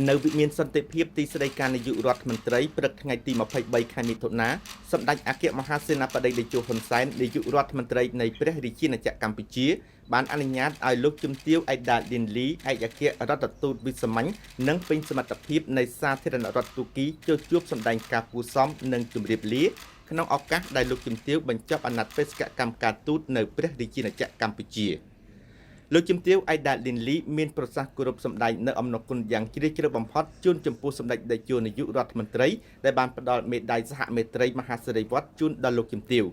នៅវិមានសន្តិភាពទីស្តីការនាយករដ្ឋមន្ត្រីព្រឹកថ្ងៃទី23ខែមិថុនាសម្ដេចអគ្គមហាសេនាបតីតេជោហ៊ុនសែននាយករដ្ឋមន្ត្រីនៃព្រះរាជាណាចក្រកម្ពុជាបានអនុញ្ញាតឲ្យលោកជំទាវ អេដា ឌិនលី ឯកអគ្គរដ្ឋទូតវិសាមញ្ញនិងពេញសមត្ថភាពនៃសាធារណរដ្ឋទូគីចូលជួបសម្ដែងការគួសមនិងជម្រាបលាក្នុងឱកាសដែលលោកជំទាវបញ្ចប់អាណត្តិបេសកកម្មការទូតនៅព្រះរាជាណាចក្រកម្ពុជាលោកជំទាវ អេដា ឌិនលី មានប្រសាសន៍គោរពសម្ដែងនៅអំណរគុណយ៉ាងជ្រាលជ្រៅបំផុតជូនចំពោះសម្ដេចតេជោនាយករដ្ឋមន្ត្រីដែលបានផ្ដល់មេដាយសហមេត្រីមហាសិរីវ័ត្រជូនដល់លោកជំទាវ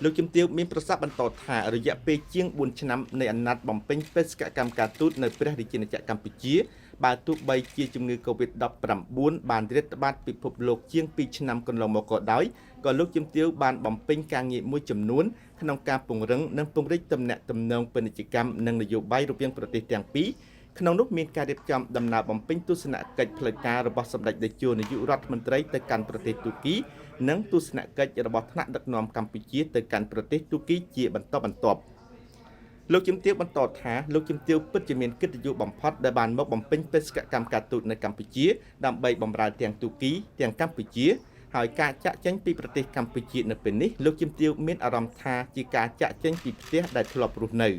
លោកជំទាវមានប្រសាសន៍បន្តថារយៈពេលជាង4ឆ្នាំនៃអាណត្តិបំពេញបេសកកម្មការទូតនៅព្រះរាជាណាចក្រកម្ពុជាបើទោះបីជាជំងឺ Covid-19 បានរាតត្បាតពិភពលោកជាង2ឆ្នាំកន្លងមកក៏ដោយក៏លោកជំទាវបានបំពេញការងារមួយចំនួនក្នុងការពង្រឹងនិងពង្រីកទំនាក់ទំនងពាណិជ្ជកម្មនិងនយោបាយរវាងប្រទេសទាំងពីរក្នុងនោះមានការរៀបចំដំណើរបំពេញទស្សនកិច្ចផ្លូវការរបស់សម្ដេចតេជោនាយករដ្ឋមន្ត្រីទៅកាន់ប្រទេសទូគីនិងទស្សនកិច្ចរបស់ថ្នាក់ដឹកនាំកម្ពុជាទៅកាន់ប្រទេសទូគីជាបន្តបន្ទាប់លោកជំទាវបន្តថាលោកជំទាវពិតជាមានកិត្តិយសបំផុតដែលបានមកបំពេញបេសកកម្មការទូតនៅកម្ពុជាដើម្បីបម្រើទាំងទូគីទាំងកម្ពុជាហើយការចាក់ចេញពីប្រទេសកម្ពុជានៅពេលនេះលោកជំទាវមានអារម្មណ៍ថាជាការចាក់ចេញពីផ្ទះដែលធ្លាប់រស់នៅ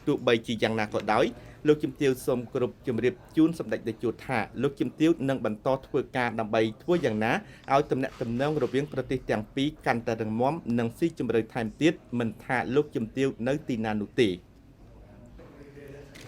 ទោះបីជាយ៉ាងណាក៏ដោយលោកជំទាវសូមគោរពជំរាបជូនសម្ដេចតេជោថាលោកជំទាវនឹងបន្តធ្វើការដើម្បីធ្វើយ៉ាងណាឲ្យទំនាក់ទំនងរវាងប្រទេសទាំងពីរកាន់តែរឹងមាំនិងស៊ីជម្រៅថែមទៀតមិនថាលោកជំទាវនៅទីណានោះទេ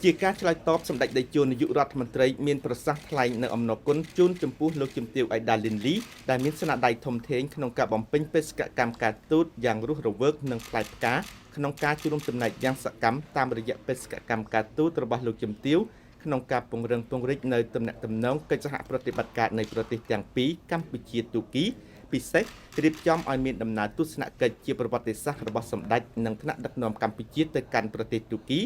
ជាការឆ្លើយតបសម្ដេចតេជោនាយករដ្ឋមន្ត្រីមានប្រសាសន៍ថ្លែងនៅអំណរគុណជូនចំពោះលោកជំទាវ អេដា ឌិនលី ដែលមានស្នាដៃធំធេងក្នុងការបំពេញបេសកកម្មការទូតយ៉ាងរស់រវើកនិងផ្លែផ្កាក្នុងការជួបចំណែកយ៉ាងសកម្មតាមរយៈបេសកកម្មការទូតរបស់លោកជំទាវក្នុងការពង្រឹងពង្រីកនៅទំនាក់ទំនងកិច្ចសហប្រតិបត្តិការនៃប្រទេសទាំងពីរកម្ពុជាទូគីពិសេសរៀបចំឲ្យមានដំណើរទស្សនកិច្ចជាប្រវត្តិសាស្ត្ររបស់សម្ដេចនិងថ្នាក់ដឹកនាំកម្ពុជាទៅកាន់ប្រទេសទូគី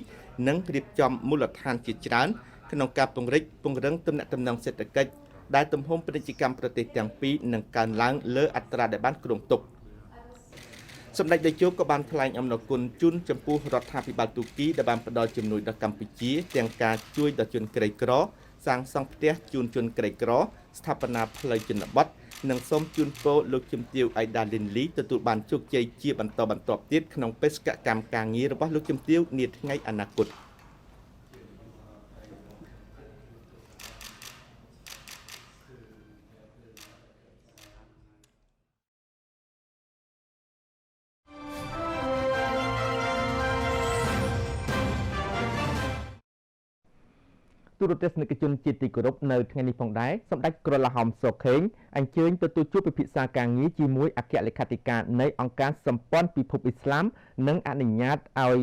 និងរៀបចំមូលដ្ឋានជាច្រើនក្នុងការពង្រឹងទំនាក់ទំនងសេដ្ឋកិច្ចដែលទំហំពាណិជ្ជកម្មប្រទេសទាំងពីរនឹងកើនឡើងលើអត្រាដែលបានគ្រោងទុកសម្ដេចតេជោក៏បានថ្លែងអំណរគុណជូនចំពោះរដ្ឋាភិបាលទូគីដែលបានផ្ដល់ជំនួយដល់កម្ពុជាទាំងការជួយដល់ជនក្រីក្រសាងសង់ផ្ទះជូនជនក្រីក្រស្ថាបនាផ្លូវជនបទនិងសូមជូនពរលោកជំទាវ អេដា ឌិនលីទទួលបានជោគជ័យជាបន្តបន្ទាប់ទៀតក្នុងបេសកកម្មការងាររបស់លោកជំទាវនាថ្ងៃអនាគតទូរទស្សនិកជនជាតិទីគោរពនៅថ្ងៃនេះផងដែរសម្ដេចក្រឡាហោមសុខេងអញ្ជើញទទួលជួបពិភាក្សាការងារជាមួយអគ្គលេខាធិការនៃអង្គការសម្ព័ន្ធពិភពអ៊ីស្លាមនិងអនុញ្ញាតឲ្យ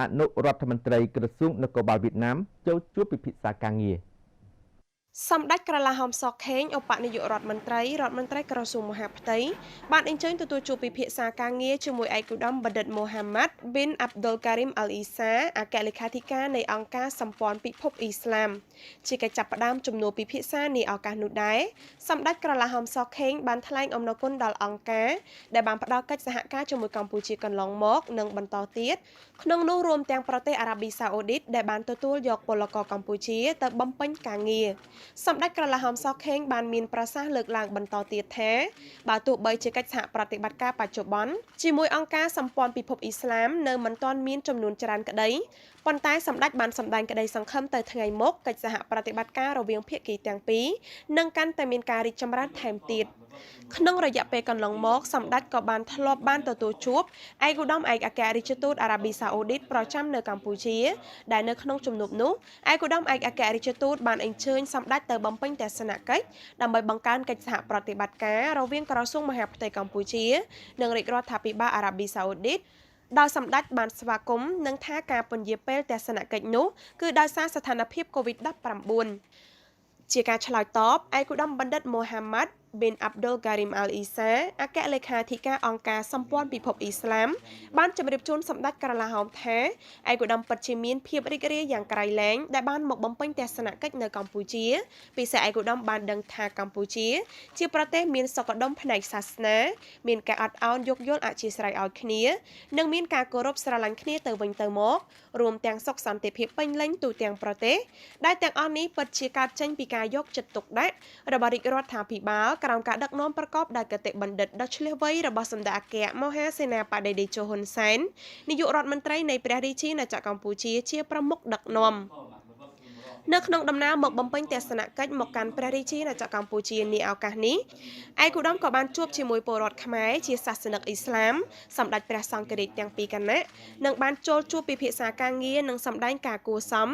អនុរដ្ឋមន្ត្រីក្រសួងនគរបាលវៀតណាមចូលជួបពិភាក្សាការងារសម្ដេចក្រឡាហោមសុខេងឧបនាយករដ្ឋមន្ត្រីក្រសួងមហាផ្ទៃបានអញ្ជើញទទួលជួបពិភាក្សាការងារជាមួយឯកឧត្តមបណ្ឌិតមូហាម៉ាត់ ប៊ីន អាប់ឌុលការីម អលអ៊ីសាអគ្គលេខាធិការនៃអង្គការសម្ព័ន្ធពិភពអ៊ីស្លាមជាកិច្ចចាប់ផ្ដើមជំនួបពិភាក្សានាឱកាសនោះដែរសម្ដេចក្រឡាហោមសុខេងបានថ្លែងអំណរគុណដល់អង្គការដែលបានផ្ដល់កិច្ចសហការជាមួយកម្ពុជាកន្លងមកនិងបន្តទៀតក្នុងនោះរួមទាំងប្រទេសអារ៉ាប៊ីសាអូឌីតដែលបានទទួលយកពលករកម្ពុជាទៅបំពេញការងារសម្ដេចក្រឡាហោមសុខេងបានមានប្រសាសន៍លើកឡើងបន្តទៀតថាបើទោះបីជាកិច្ចសហប្រតិបត្តិការបច្ចុប្បន្នជាមួយអង្គការសម្ព័ន្ធពិភពអ៊ីស្លាមនៅមិនទាន់មានចំនួនច្រើនក្តីប៉ុន្តែសម្ដេចបានសម្ដែងក្តីសង្ឃឹមទៅថ្ងៃមុខកិច្ចសហប្រតិបត្តិការរវាងភាគីទាំងពីរនឹងកាន់តែមានការរីកចម្រើនថែមទៀតក្នុងរយៈពេលកន្លងមកសម្ដេចក៏បានធ្លាប់បានទទួលជួបឯកឧត្តមឯកអគ្គរដ្ឋទូតអារ៉ាប៊ីសាអូឌីតប្រចាំនៅកម្ពុជាដែលនៅក្នុងជំនួបនោះឯកឧត្តមឯកអគ្គរដ្ឋទូតបានអញ្ជើញសម្ដេចទៅបំពេញទស្សនកិច្ចដើម្បីបង្កើនកិច្ចសហប្រតិបត្តិការរវាងក្រសួងមហាផ្ទៃកម្ពុជានិងរាជរដ្ឋាភិបាលអារ៉ាប៊ីសាអូឌីតដោយសម្ដេចបានស្វាគមន៍និងថាការពន្យាពេលទស្សនកិច្ចនោះគឺដោយសារស្ថានភាព COVID-19 ជាការឆ្លើយតបឯកឧត្តមបណ្ឌិតមូហាម៉ាត់ bin Abdul Karim Al Isa អគ្គលេខាធិការអង្គការសម្ព័ន្ធពិភពអ៊ីស្លាមបានជម្រាបជូនសម្ដេចក្រឡាហោមថាឯកឧត្តមពិតជាមានភាពរីករាយយ៉ាងក្រៃលែងដែលបានមកបំពេញទស្សនកិច្ចនៅកម្ពុជាពិសេសឯកឧត្តមបានដឹងថាកម្ពុជាជាប្រទេសមានសុខដុមផ្នែកសាសនាមានការអត់ឱនយោគយល់អធ្យាស្រ័យឲ្យគ្នានិងមានការគោរពស្រឡាញ់គ្នាទៅវិញទៅមករួមទាំងសុខសន្តិភាពពេញលេញទូទាំងប្រទេសដែលទាំងអស់នេះពិតជាកើតចេញពីការយកចិត្តទុកដាក់របស់រាជរដ្ឋាភិបាលក្រោមការដឹកនាំប្រកបដោយគតិបណ្ឌិតដ៏ឈ្លាសវៃរបស់សម្ដេចអគ្គមហាសេនាបតីតេជោហ៊ុនសែននាយករដ្ឋមន្ត្រីនៃព្រះរាជាណាចក្រកម្ពុជាជាប្រមុខដឹកនាំនៅក្នុងដំណើរមកបំពេញទស្សនកិច្ចមកកាន់ព្រះរាជាណាចក្រកម្ពុជានាឱកាសនេះឯកឧត្តមក៏បានជួបជាមួយពលរដ្ឋខ្មែរជាសាសនិកអ៊ីស្លាមសម្ដេចព្រះសង្ឃរាជទាំងពីរគណៈនិងបានចូលជួបពិភាក្សាការងារនិងសម្ដែងការគួរសម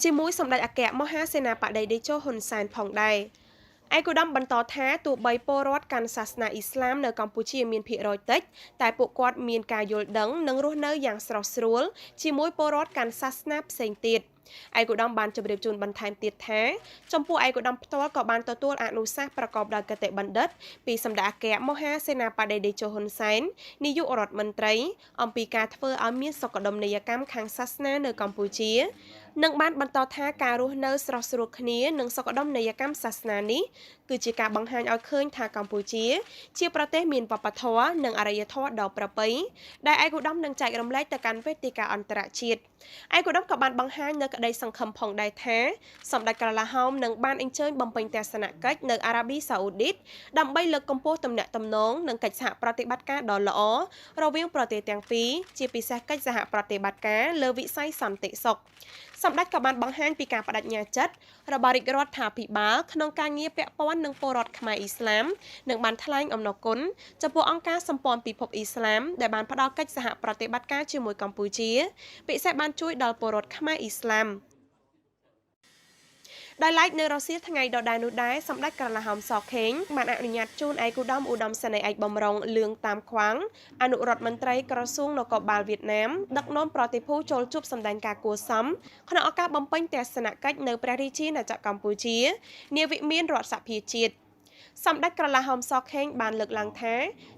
ជាមួយសម្ដេចអគ្គមហាសេនាបតីតេជោហ៊ុនសែនផងដែរឯកឧត្តមបន្តថាទោះបីពលរដ្ឋកាន់សាសនាអ៊ីស្លាមនៅកម្ពុជាមានភាគរយតិចតែពួកគាត់មានការយល់ដឹងនិងរស់នៅយ៉ាងស្រស់ស្រួលជាមួយពលរដ្ឋកាន់សាសនាផ្សេងទៀតឯកឧត្តមបានជម្រាបជូនបន្ថែមទៀតថាចំពោះឯកឧត្តមផ្ទាល់ក៏បានទទួលអនុសាសន៍ប្រកបដោយគតិបណ្ឌិតពីសម្ដេចអគ្គមហាសេនាបតីតេជោហ៊ុនសែននាយករដ្ឋមន្ត្រីអំពីការធ្វើឲ្យមានសុខដុមនីយកម្មខាងសាសនានៅកម្ពុជានិងបានបន្តថាការរស់នៅស្រស់ស្រួលគ្នានិងសុខដុមនីយកម្មសាសនានេះគឺជាការបង្ហាញឲ្យឃើញថាកម្ពុជាជាប្រទេសមានវប្បធម៌និងអរិយធម៌ដ៏ប្រពៃដែលឯកឧត្តមនឹងចែករំលែកទៅកាន់វេទិកាអន្តរជាតិឯកឧត្តមក៏បានបង្ហាញនៅក្តីសង្ឃឹមផងដែរថាសម្ដេចក្រឡាហោមនឹងបានអញ្ជើញបំពេញទស្សនកិច្ចនៅអារ៉ាប៊ីសាអូឌីតដើម្បីលើកកម្ពស់ទំនាក់ទំនងនិងកិច្ចសហប្រតិបត្តិការដ៏ល្អរវាងប្រទេសទាំងពីរជាពិសេសកិច្ចសហប្រតិបត្តិការលើវិស័យសន្តិសុខសម្ដេចក៏បានបង្ហាញពីការបដិញ្ញាចិត្តរបស់រាជរដ្ឋាភិបាលក្នុងការងារពាក់ព័ន្ធនឹងពលរដ្ឋខ្មែរអ៊ីស្លាមនិងបានថ្លែងអំណរគុណចំពោះអង្គការសម្ព័ន្ធពិភពអ៊ីស្លាមដែលបានផ្ដល់កិច្ចសហប្រតិបត្តិការជាមួយកម្ពុជាពិសេសបានជួយដល់ពលរដ្ឋខ្មែរអ៊ីស្លាមដោយឡែកនៅរសៀលថ្ងៃដដែលនោះដែរសម្ដេចក្រឡាហោមសខេងបានអនុញ្ញាតជូនឯកឧត្តមឧត្តមសេនីយ៍ឯកបំរុងលឿងតាមខ្វាំងអនុរដ្ឋមន្ត្រីក្រសួងនគរបាលវៀតណាមដឹកនាំប្រតិភូចូលជួបសម្ដែងការគួរសមក្នុងឱកាសបំពេញទស្សនកិច្ចនៅព្រះរាជាណាចក្រកម្ពុជានាវិមានរដ្ឋសភាជាតិសម្ដេចក្រឡាហោមសខេងបានលើកឡើងថា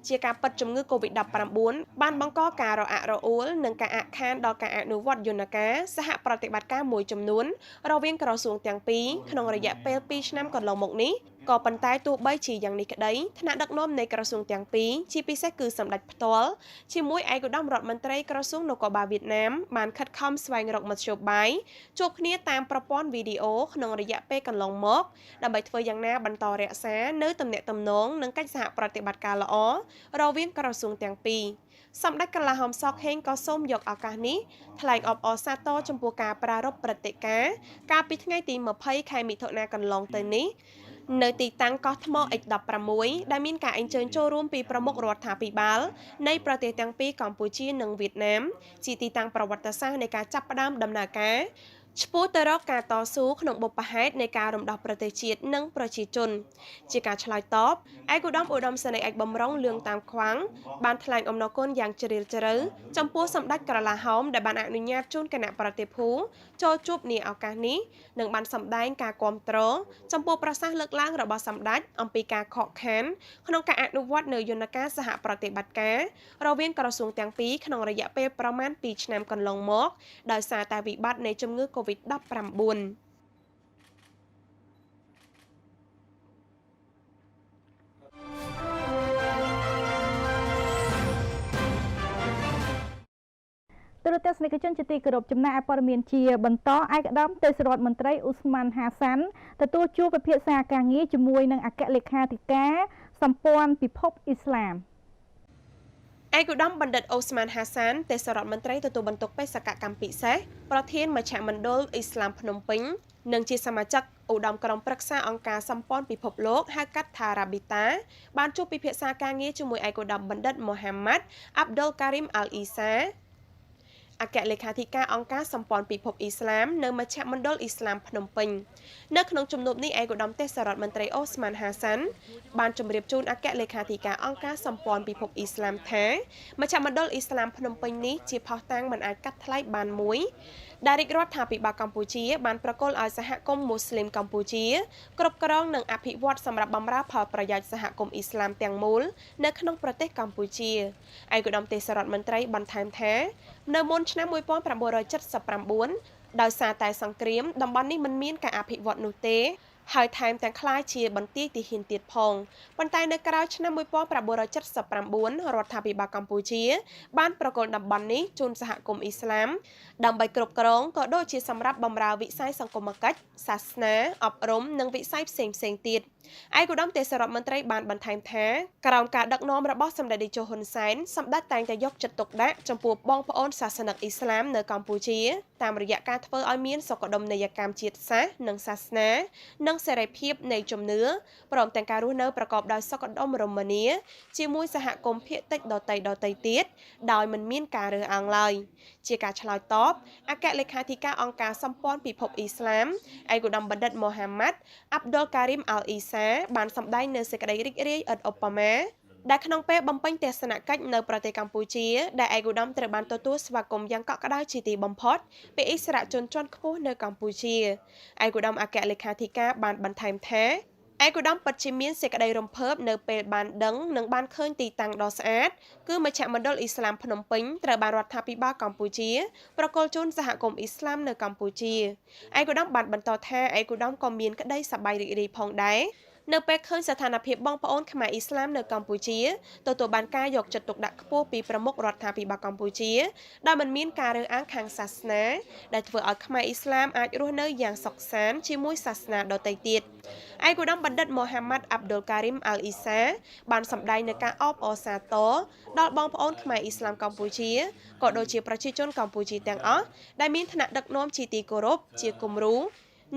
ជាការពិតជំងឺ Covid-19 បានបង្កការរអាក់រអួលនិងការអាក់ខានដល់ការអនុវត្តយន្តការសហប្រតិបត្តិការមួយចំនួនរវាងក្រសួងទាំងពីរក្នុងរយៈពេល2ឆ្នាំកន្លងមកនេះក៏ប៉ុន្តែទោះបីជាយ៉ាងនេះក្តីថ្នាក់ដឹកនាំនៃក្រសួងទាំងពីរជាពិសេសគឺសម្ដេចផ្ទាល់ជាមួយឯកឧត្តមរដ្ឋមន្ត្រីក្រសួងនគរបាលវៀតណាមបានខិតខំស្វែងរកមធ្យោបាយជួបគ្នាតាមប្រព័ន្ធវីដេអូក្នុងរយៈពេលកន្លងមកដើម្បីធ្វើយ៉ាងណាបន្តរក្សានៅទំនាក់ទំនងនិងកិច្ចសហប្រតិបត្តិការល្អរវាងក្រសួងទាំងពីរសម្ដេចក្រឡាហោមសខេងក៏សូមយកឱកាសនេះថ្លែងអបអរសាទរចំពោះការប្រារព្ធព្រឹត្តិការណ៍កាលពីថ្ងៃទី20ខែមិថុនាកន្លងទៅនេះនៅទីតាំងកោះថ្ម X16 ដែលមានការអញ្ជើញចូលរួមពីប្រមុខរដ្ឋាភិបាលនៃប្រទេសទាំងពីរកម្ពុជានិងវៀតណាមជាទីតាំងប្រវត្តិសាស្ត្រនៃការចាប់ផ្ដើមដំណើរការឆ្ពោះទៅរកការតស៊ូក្នុងបុព្វហេតុនៃការរំដោះប្រទេសជាតិនិងប្រជាជនជាការឆ្លើយតបឯកឧត្តមឧត្តមសេនីយ៍ឯកបំរុងលឿងតាមខ្វាំងបានថ្លែងអំណរគុណយ៉ាងជ្រាលជ្រៅចំពោះសម្ដេចក្រឡាហោមដែលបានអនុញ្ញាតជូនគណៈប្រតិភូចូលជួបនាឱកាសនេះនិងបានសម្ដែងការគាំទ្រចំពោះប្រសាសន៍លើកឡើងរបស់សម្ដេចអំពីការខកខានក្នុងការអនុវត្តនៅយន្តការសហប្រតិបត្តិការរវាងក្រសួងទាំងពីរក្នុងរយៈពេលប្រមាណ2ឆ្នាំកន្លងមកដោយសារតែវិបត្តិនៃជំងឺ Covid-19 ទូរទស្សនិកជនជាទីគោរពចំណាយព័ត៌មានជាបន្តឯកឧត្តមទេសរដ្ឋមន្ត្រីអ៊ូស្ម៉ាន់ហាសាន់ទទួលជួបពិភាក្សាការងារជាមួយនឹងអគ្គលេខាធិការសម្ព័ន្ធពិភពអ៊ីស្លាមឯកឧត្តមបណ្ឌិតអូស្ម៉ានហាសានទេសរដ្ឋមន្ត្រីទទួលបន្ទុកបេសកកម្មពិសេសប្រធានមជ្ឈមណ្ឌលអ៊ីស្លាមភ្នំពេញនិងជាសមាជិកឧត្តមក្រុមប្រឹក្សាអង្គការសម្ព័ន្ធពិភពលោកហៅកាត់ថា Rabita បានជួបពិភាក្សាការងារជាមួយឯកឧត្តមបណ្ឌិត Mohammad Abdul Karim Al Isa អគ្គលេខាធិការអង្គការសម្ព័ន្ធពិភពអ៊ីស្លាមនៅមជ្ឈមណ្ឌលអ៊ីស្លាមភ្នំពេញនៅក្នុងជំនួបនេះឯកឧត្តមទេសរដ្ឋមន្ត្រីអូស្មានហាសាន់បានជម្រាបជូនអគ្គលេខាធិការអង្គការសម្ព័ន្ធពិភពអ៊ីស្លាមថាមជ្ឈមណ្ឌលអ៊ីស្លាមភ្នំពេញនេះជាភស្តុតាងមិនអាចកាត់ថ្លៃបានមួយដែលរាជរដ្ឋាភិបាលកម្ពុជាបានប្រគល់ឲ្យសហគមន៍មូស្លីមកម្ពុជាគ្រប់គ្រងនិងអភិវឌ្ឍសម្រាប់បម្រើផលប្រយោជន៍សហគមន៍អ៊ីស្លាមទាំងមូលនៅក្នុងប្រទេសកម្ពុជាឯកឧត្តមទេសរដ្ឋមន្ត្រីបន្ថែមថានៅមុនឆ្នាំ1979ដោយសារតែសង្គ្រាមតំបន់នេះមិនមានការអភិវឌ្ឍនោះទេហើយថែមទាំងក្លាយជាបន្ទាយទីហ៊ានទៀតផងប៉ុន្តែនៅក្រៅឆ្នាំ1979រដ្ឋាភិបាលកម្ពុជាបានប្រគល់តំបន់នេះជូនសហគមន៍អ៊ីស្លាមដើម្បីគ្រប់គ្រងក៏ដូចជាសម្រាប់បម្រើវិស័យសង្គមគិច្ចសាសនាអប់រំនិងវិស័យផ្សេងៗទៀតឯកឧត្តមទេសរដ្ឋមន្ត្រីបានបន្ថែមថាក្រោមការដឹកនាំរបស់សម្ដេចតេជោហ៊ុនសែនសម្ដេចតែងតែយកចិត្តទុកដាក់ចំពោះបងប្អូនសាសនិកអ៊ីស្លាមនៅកម្ពុជាតាមរយៈការធ្វើឲ្យមានសុខដុមនីយកម្មជាតិសាសន៍និងសាសនានិងសេរីភាពនៃជំនឿព្រមទាំងការរស់នៅប្រកបដោយសុខដុមរមនាជាមួយសហគមន៍ភាគតិចដទៃទៀតដោយមិនមានការរើសអើងឡើយជាការឆ្លើយតបអគ្គលេខាធិការអង្គការសម្ព័ន្ធពិភពអ៊ីស្លាមឯកឧត្តមបណ្ឌិតមូហាម៉ាត់អាប់ឌុលការីមអាល់អ៊ីសាបានសម្ដែងនូវសេចក្តីរីករាយឥតឧបមាដែលក្នុងពេលបំពេញទស្សនកិច្ចនៅប្រទេសកម្ពុជាដែលឯកឧត្តមត្រូវបានទទួលស្វាគមន៍យ៉ាងកក់ក្ដៅជាទីបំផុតពីអិសរាជជនជាន់ខ្ពស់នៅកម្ពុជាឯកឧត្តមអគ្គលេខាធិការបានបន្ថែមថាឯកឧត្តមពិតជាមានសេចក្តីរំភើបនៅពេលបានដឹងនិងបានឃើញទីតាំងដ៏ស្អាតគឺមជ្ឈមណ្ឌលអ៊ីស្លាមភ្នំពេញត្រូវបានរដ្ឋាភិបាលកម្ពុជាប្រគល់ជូនសហគមន៍អ៊ីស្លាមនៅកម្ពុជាឯកឧត្តមបានបន្តថាឯកឧត្តមក៏មានក្តីសប្បាយរីករាយផងដែរនៅពេលឃើញស្ថានភាពបងប្អូនខ្មែរអ៊ីស្លាមនៅកម្ពុជាទទួលបានការយកចិត្តទុកដាក់ខ្ពស់ពីប្រមុខរដ្ឋាភិបាលកម្ពុជាដែលមិនមានការរើសអើងខាងសាសនាដែលធ្វើឲ្យខ្មែរអ៊ីស្លាមអាចរស់នៅយ៉ាងសុខសាន្តជាមួយសាសនាដទៃទៀតឯកឧត្តមបណ្ឌិតមូហាម៉ាត់អាប់ឌុលការីមអាល់អ៊ីសាបានសម្ដែងនូវការអបអរសាទរដល់បងប្អូនខ្មែរអ៊ីស្លាមកម្ពុជាក៏ដូចជាប្រជាជនកម្ពុជាទាំងអស់ដែលមានឋានៈដឹកនាំជាទីគោរពជាគំរូ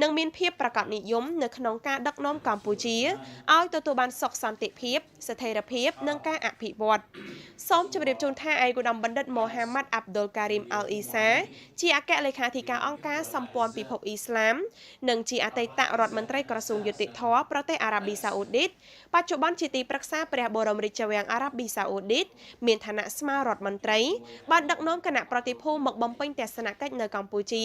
និងមានភាពប្រកបនិយមនៅក្នុងការដឹកនាំកម្ពុជាឲ្យទទួលបានសុខសន្តិភាពស្ថិរភាពនិងការអភិវឌ្ឍសូមជម្រាបជូនថាឯកឧត្តមបណ្ឌិតមូហាម៉ាត់អាប់ឌុលការីមអាល់អ៊ីសាជាអគ្គលេខាធិការអង្គការសម្ព័ន្ធពិភពអ៊ីស្លាមនិងជាអតីតរដ្ឋមន្ត្រីក្រសួងយុតិធធម៌ប្រទេសអារ៉ាប៊ីសាអូឌីតបច្ចុប្បន្នជាទីប្រឹក្សាព្រះបរមរាជវាំងអារ៉ាប៊ីសាអូឌីតមានឋានៈស្មើរដ្ឋមន្ត្រីបានដឹកនាំគណៈប្រតិភូមកបំពេញទស្សនកិច្ចនៅកម្ពុជា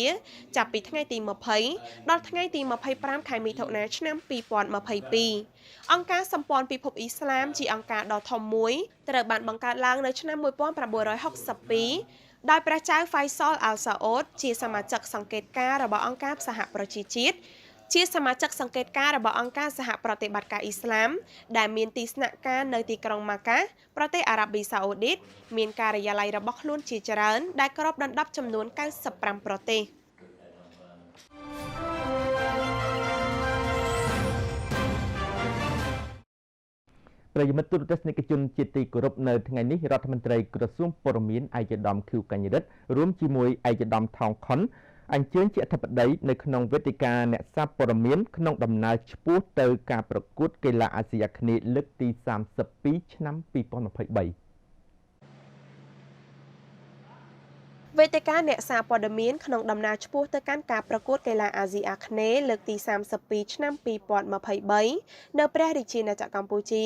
ចាប់ពីថ្ងៃទី20ដល់ថ្ងៃទី25ខែមិថុនាឆ្នាំ2022អង្គការសម្ព័ន្ធពិភពអ៊ីស្លាមជាអង្គការដ៏ធំមួយត្រូវបានបង្កើតឡើងនៅឆ្នាំ1962ដោយព្រះចៅហ្វៃសលអាល់សាអូតជាសមាជិកសង្កេតការណ៍របស់អង្គការសហប្រជាជាតិជាសមាជិកសង្កេតការណ៍របស់អង្គការសហប្រតិបត្តិការអ៊ីស្លាមដែលមានទីស្នាក់ការនៅទីក្រុងម៉ាកាប្រទេសអារ៉ាប៊ីសាអូឌីតមានការិយាល័យរបស់ខ្លួនជាច្រើនដែលគ្របដណ្ដប់ចំនួន95ប្រទេសប្រិយមិត្តទូរទស្សនិកជនជាទីគោរពនៅថ្ងៃនេះរដ្ឋមន្ត្រីក្រសួងព័ត៌មានឯកឧត្តមខៀវកញ្ញរិទ្ធរួមជាមួយឯកឧត្តមថោងខុនអញ្ជើញជាអធិបតីនៅក្នុងវេទិកាអ្នកសារព័ត៌មានក្នុងដំណើរឆ្ពោះទៅការប្រកួតកីឡាអាស៊ីអាគ្នេយ៍លើកទី32ឆ្នាំ2023វេទិកាអ្នកសារព័ត៌មានក្នុងដំណើរឆ្ពោះទៅកាន់ការប្រកួតកីឡាអាស៊ីអាគ្នេយ៍លើកទី32ឆ្នាំ2023នៅព្រះរាជាណាចក្រកម្ពុជា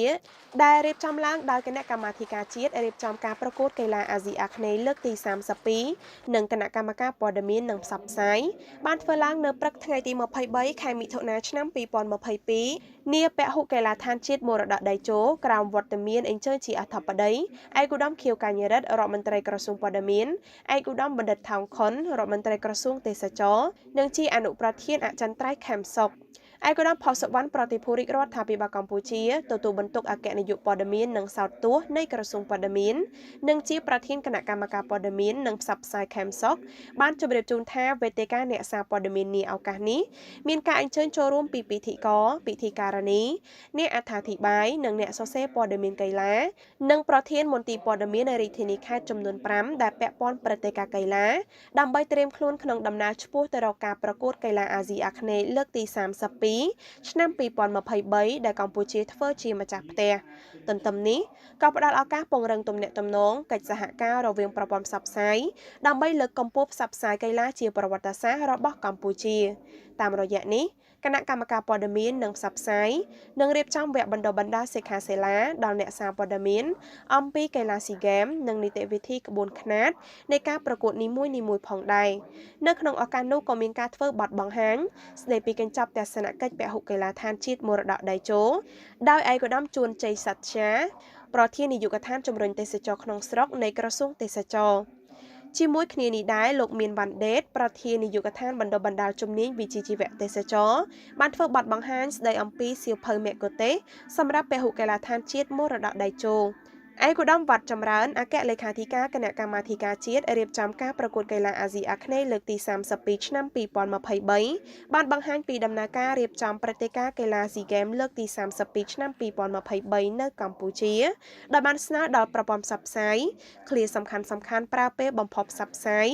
ដែលរៀបចំឡើងដោយគណៈកម្មាធិការជាតិរៀបចំការប្រកួតកីឡាអាស៊ីអាគ្នេយ៍លើកទី32និងគណៈកម្មការព័ត៌មាននិងផ្សព្វផ្សាយបានធ្វើឡើងនៅព្រឹកថ្ងៃទី23ខែមិថុនាឆ្នាំ2022នាពហុកីឡាដ្ឋានជាតិមរតកដីជោក្រោមវត្តមានអញ្ជើញជាអធិបតីឯកឧត្តមខៀវកញ្ញរិទ្ធរដ្ឋមន្ត្រីក្រសួងព័ត៌មានឯកឧត្តមបណ្ឌិតថោងខុនរដ្ឋមន្ត្រីក្រសួងទេសចរនិងជាអនុប្រធានអចិន្ត្រៃយ៍ខេមសុខឯកឧត្តមផុសសុវណ្ណប្រតិភូរាជរដ្ឋាភិបាលកម្ពុជាទទួលបន្ទុកអគ្គនាយកព័ត៌មាននិងសោតទស្សន៍នៃក្រសួងព័ត៌មាននិងជាប្រធានគណៈកម្មការព័ត៌មាននិងផ្សព្វផ្សាយខេមសុខបានជម្រាបជូនថាវេទិកាអ្នកសារព័ត៌មាននាឱកាសនេះមានការអញ្ជើញចូលរួមពីពិធីករពិធីការនីអ្នកអត្ថាធិប្បាយនិងអ្នកសរសេរព័ត៌មានកីឡានិងប្រធានមន្ទីរព័ត៌មានរាជធានីខេត្តចំនួន5ដែលពាក់ព័ន្ធព្រឹត្តិការណ៍កីឡាដើម្បីត្រៀមខ្លួនក្នុងដំណើរឆ្ពោះទៅរកការប្រកួតកីឡាអាស៊ីអាគ្នេយ៍លើកទី32 ឆ្នាំ2023ដែលកម្ពុជាធ្វើជាម្ចាស់ផ្ទះទន្ទឹមនេះក៏ផ្ដល់ឱកាសពង្រឹងទំនាក់ទំនងកិច្ចសហការរវាងប្រព័ន្ធផ្សព្វផ្សាយដើម្បីលើកកម្ពស់ផ្សព្វផ្សាយកីឡាជាប្រវត្តិសាស្ត្ររបស់កម្ពុជាតាមរយៈនេះគណៈកម្មការព័ត៌មាននិងផ្សព្វផ្សាយនឹងរៀបចំវគ្គបណ្ដុះបណ្ដាលសិក្ខាសាលាដល់អ្នកសារព័ត៌មានអំពីកីឡាស៊ីហ្គេមនិងនីតិវិធីក្បួនខ្នាតនៃការប្រកួតនីមួយៗផងដែរនៅក្នុងឱកាសនោះក៏មានការធ្វើបទបង្ហាញស្ដីពីកញ្ចប់ទស្សនកិច្ចពហុកីឡដ្ឋានជាតិមរតកដៃជោដោយឯកឧត្តមជួនជ័យសត្យាប្រធាននាយកដ្ឋានជំរុញទេសចរក្នុងស្រុកនៃក្រសួងទេសចរជាមួយគ្នានេះដែរលោកមានវ៉ាន់ដេតប្រធាននាយកដ្ឋានបណ្ដុះបណ្ដាលជំនាញវិជ្ជាជីវៈទេសចរបានធ្វើបទបង្ហាញស្ដីអំពីសៀវភៅមគ្គុទេសក៍សម្រាប់ពហុកីឡដ្ឋានជាតិមរតកដៃជោឯកឧត្តមវត្តចម្រើនអគ្គលេខាធិការគណៈកម្មាធិការជាតិរៀបចំការប្រកួតកីឡាអាស៊ីអាគ្នេយ៍លើកទី32ឆ្នាំ2023បានបង្ហាញពីដំណើរការរៀបចំព្រឹត្តិការណ៍កីឡាស៊ីហ្គេមលើកទី32ឆ្នាំ2023នៅកម្ពុជាដែលបានស្នើដល់ប្រព័ន្ធផ្សព្វផ្សាយឃ្លាសំខាន់ៗប្រើពេលបំផុសផ្សព្វផ្សាយ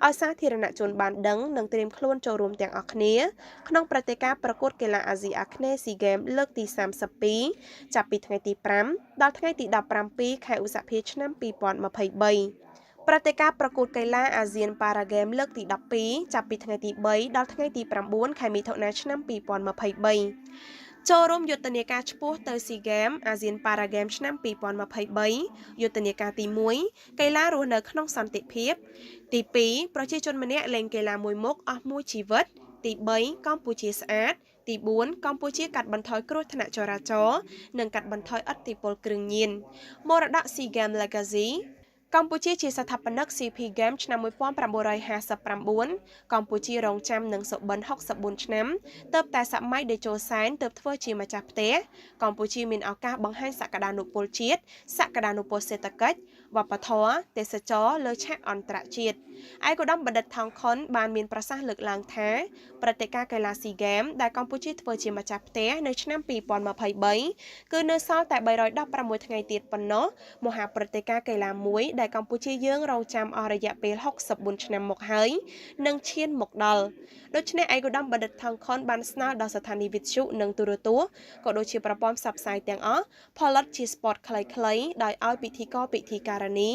ឲ្យសាធារណជនបានដឹងនិងត្រៀមខ្លួនចូលរួមទាំងអស់គ្នាក្នុងព្រឹត្តិការណ៍ប្រកួតកីឡាអាស៊ីអាគ្នេយ៍ស៊ីហ្គេមលើកទី32ចាប់ពីថ្ងៃទី5ដល់ថ្ងៃទី17ខែឧសភាឆ្នាំ2023ព្រឹត្តិការណ៍ប្រកួតកីឡាអាស៊ានប៉ារ៉ាហ្គេមលើកទី12ចាប់ពីថ្ងៃទី3ដល់ថ្ងៃទី9ខែមិថុនាឆ្នាំ2023ចូលរួមយុទ្ធនាការឆ្ពោះទៅស៊ីហ្គេមអាស៊ានប៉ារ៉ាហ្គេមឆ្នាំ2023យុទ្ធនាការទី1កីឡារស់នៅក្នុងសន្តិភាពទី2ប្រជាជនម្នាក់លេងកីឡាមួយមុខអស់មួយជីវិតទី3កម្ពុជាស្អាតទី4កម្ពុជាកាត់បន្ថយគ្រោះថ្នាក់ចរាចរណ៍និងកាត់បន្ថយឥទ្ធិពលគ្រឿងញៀនមរតក SEA Games Legacy កម្ពុជាជាស្ថាបនិក CP Game ឆ្នាំ1959កម្ពុជារងចាំនឹងសុបិន64ឆ្នាំទើបតែសម័យតេជោសែនទើបធ្វើជាម្ចាស់ផ្ទះកម្ពុជាមានឱកាសបង្ហាញសក្តានុពលជាតិសក្តានុពលសេដ្ឋកិច្ចវប្បធម៌ទេសចរលើឆាកអន្តរជាតិឯកឧត្តមបណ្ឌិតថងខុនបានមានប្រសាសន៍លើកឡើងថាព្រឹត្តិការណ៍កីឡាស៊ីហ្គេមដែលកម្ពុជាធ្វើជាម្ចាស់ផ្ទះនៅឆ្នាំ2023គឺនៅសល់តែ316ថ្ងៃទៀតប៉ុណ្ណោះមហាព្រឹត្តិការណ៍កីឡាមួយដែលកម្ពុជាយើងរងចាំអស់រយៈពេល64ឆ្នាំមកហើយនឹងឈានមកដល់ដូច្នេះឯកឧត្តមបណ្ឌិតថងខុនបានស្នើដល់ស្ថានីយ៍វិទ្យុនិងទូរទស្សន៍ក៏ដូចជាប្រព័ន្ធផ្សព្វផ្សាយទាំងអស់ផលិតជាស្ពតខ្លីៗដោយឲ្យពិធីករពិធីការនី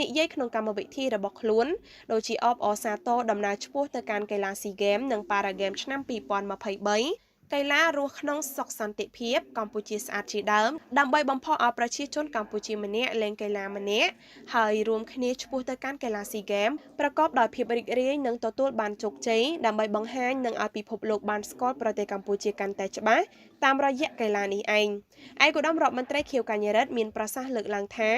និយាយក្នុងកម្មវិធីរបស់ខ្លួនដូចជាអបអរសាទរដំណើរឆ្ពោះទៅកាន់កីឡាស៊ីហ្គេមនិងប៉ារ៉ាហ្គេមឆ្នាំ2023កីឡារស់ក្នុងសុខសន្តិភាពកម្ពុជាស្អាតជាដើមដើម្បីបំផុសឲ្យប្រជាជនកម្ពុជាម្នាក់លេងកីឡាម្នាក់ហើយរួមគ្នាឆ្ពោះទៅកាន់កីឡាស៊ីហ្គេមប្រកបដោយភាពរីករាយនិងទទួលបានជោគជ័យដើម្បីបង្ហាញនិងឲ្យពិភពលោកបានស្គាល់ប្រទេសកម្ពុជាកាន់តែច្បាស់តាមរយៈកីឡានេះឯងឯកឧត្តមរដ្ឋមន្ត្រីខៀវកញ្ញរិទ្ធមានប្រសាសន៍លើកឡើងថា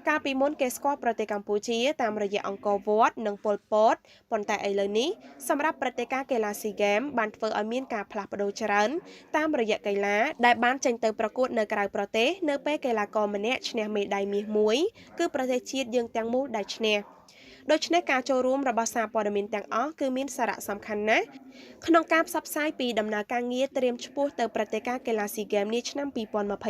កាលពីមុនគេស្គាល់ប្រទេសកម្ពុជាតាមរយៈអង្គរវត្តនិងប៉ុលពតប៉ុន្តែឥឡូវនេះសម្រាប់ព្រឹត្តិការណ៍កីឡាស៊ីហ្គេមបានធ្វើឲ្យមានការផ្លាស់ប្ដូរច្រើនតាមរយៈកីឡាដែលបានចេញទៅប្រកួតនៅក្រៅប្រទេសនៅពេលកីឡាករម្នាក់ឈ្នះមេដាយមាសមួយគឺប្រទេសជាតិយើងទាំងមូលដែលឈ្នះដូច្នេះការចូលរួមរបស់សារព័ត៌មានទាំងអស់គឺមានសារៈសំខាន់ណាស់ក្នុងការផ្សព្វផ្សាយពីដំណើរការងារត្រៀមឆ្ពោះទៅព្រឹត្តិការណ៍កីឡាស៊ីហ្គេមនាឆ្នាំ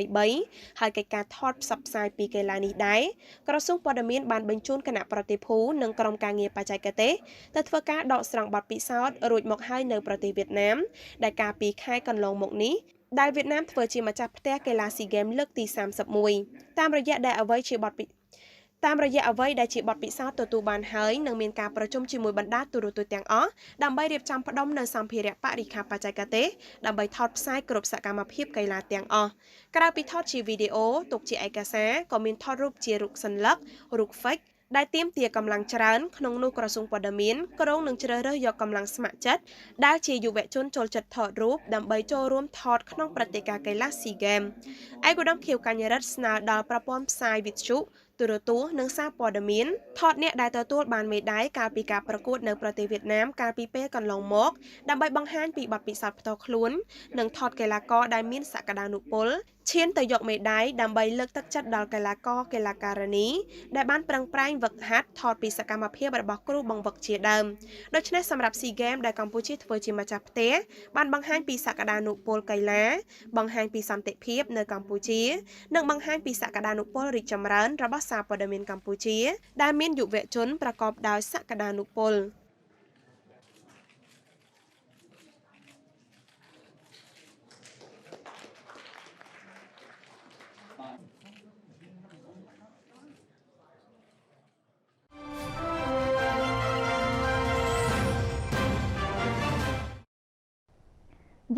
2023ហើយកិច្ចការថតផ្សព្វផ្សាយពីកីឡានេះដែរក្រសួងព័ត៌មានបានបញ្ជូនគណៈប្រតិភូនិងក្រុមការងារបច្ចេកទេសទៅធ្វើការដកស្រង់បទពិសោធន៍រួចមកហើយនៅប្រទេសវៀតណាមដែលកាលពីខែកន្លងមកនេះដែលវៀតណាមធ្វើជាម្ចាស់ផ្ទះកីឡាស៊ីហ្គេមលើកទី31តាមរយៈដែលអ្វីដែលជាបទពិសោធន៍ទទួលបានហើយនឹងមានការប្រជុំជាមួយបណ្ដាទូរទស្សន៍ទាំងអស់ដើម្បីរៀបចំផ្ដុំនៅសម្ភារៈបរិក្ខារបច្ចេកទេសដើម្បីថតផ្សាយគ្រប់សកម្មភាពកីឡាទាំងអស់ក្រៅពីថតជាវីដេអូទុកជាឯកសារក៏មានថតរូបជារូបសញ្ញារូប fake ដែលទាមទារកម្លាំងច្រើនក្នុងនោះក្រសួងព័ត៌មានក្រុងនឹងជ្រើសរើសយកកម្លាំងស្ម័គ្រចិត្តដែលជាយុវជនចូលចិត្តថតរូបដើម្បីចូលរួមថតក្នុងព្រឹត្តិការណ៍កីឡាស៊ីហ្គេមឯកឧត្តមខៀវកញ្ញរិទ្ធស្នើដល់ប្រព័ន្ធផ្សាយវិទ្យុទូរទស្សន៍និងសារព័ត៌មានថតអ្នកដែលទទួលបានមេដាយកាលពីការប្រកួតនៅប្រទេសវៀតណាមកាលពីពេលកន្លងមកដើម្បីបង្ហាញពីបទពិសោធន៍ផ្ទាល់ខ្លួននិងថតកីឡាករដែលមានសក្តានុពលឈានទៅយកមេដាយដើម្បីលើកទឹកចិត្តដល់កីឡាករកីឡាការិនីដែលបានប្រឹងប្រែងហ្វឹកហាត់ថតពីសកម្មភាពរបស់គ្រូបង្វឹកជាដើមដូច្នេះសម្រាប់ស៊ីហ្គេមដែលកម្ពុជាធ្វើជាម្ចាស់ផ្ទះបានបង្ហាញពីសក្តានុពលកីឡាបង្ហាញពីសន្តិភាពនៅកម្ពុជានិងបង្ហាញពីសក្តានុពលរីកចម្រើនរបស់សារព័ត៌មានកម្ពុជាដែលមានយុវជនប្រកបដោយសក្តានុពល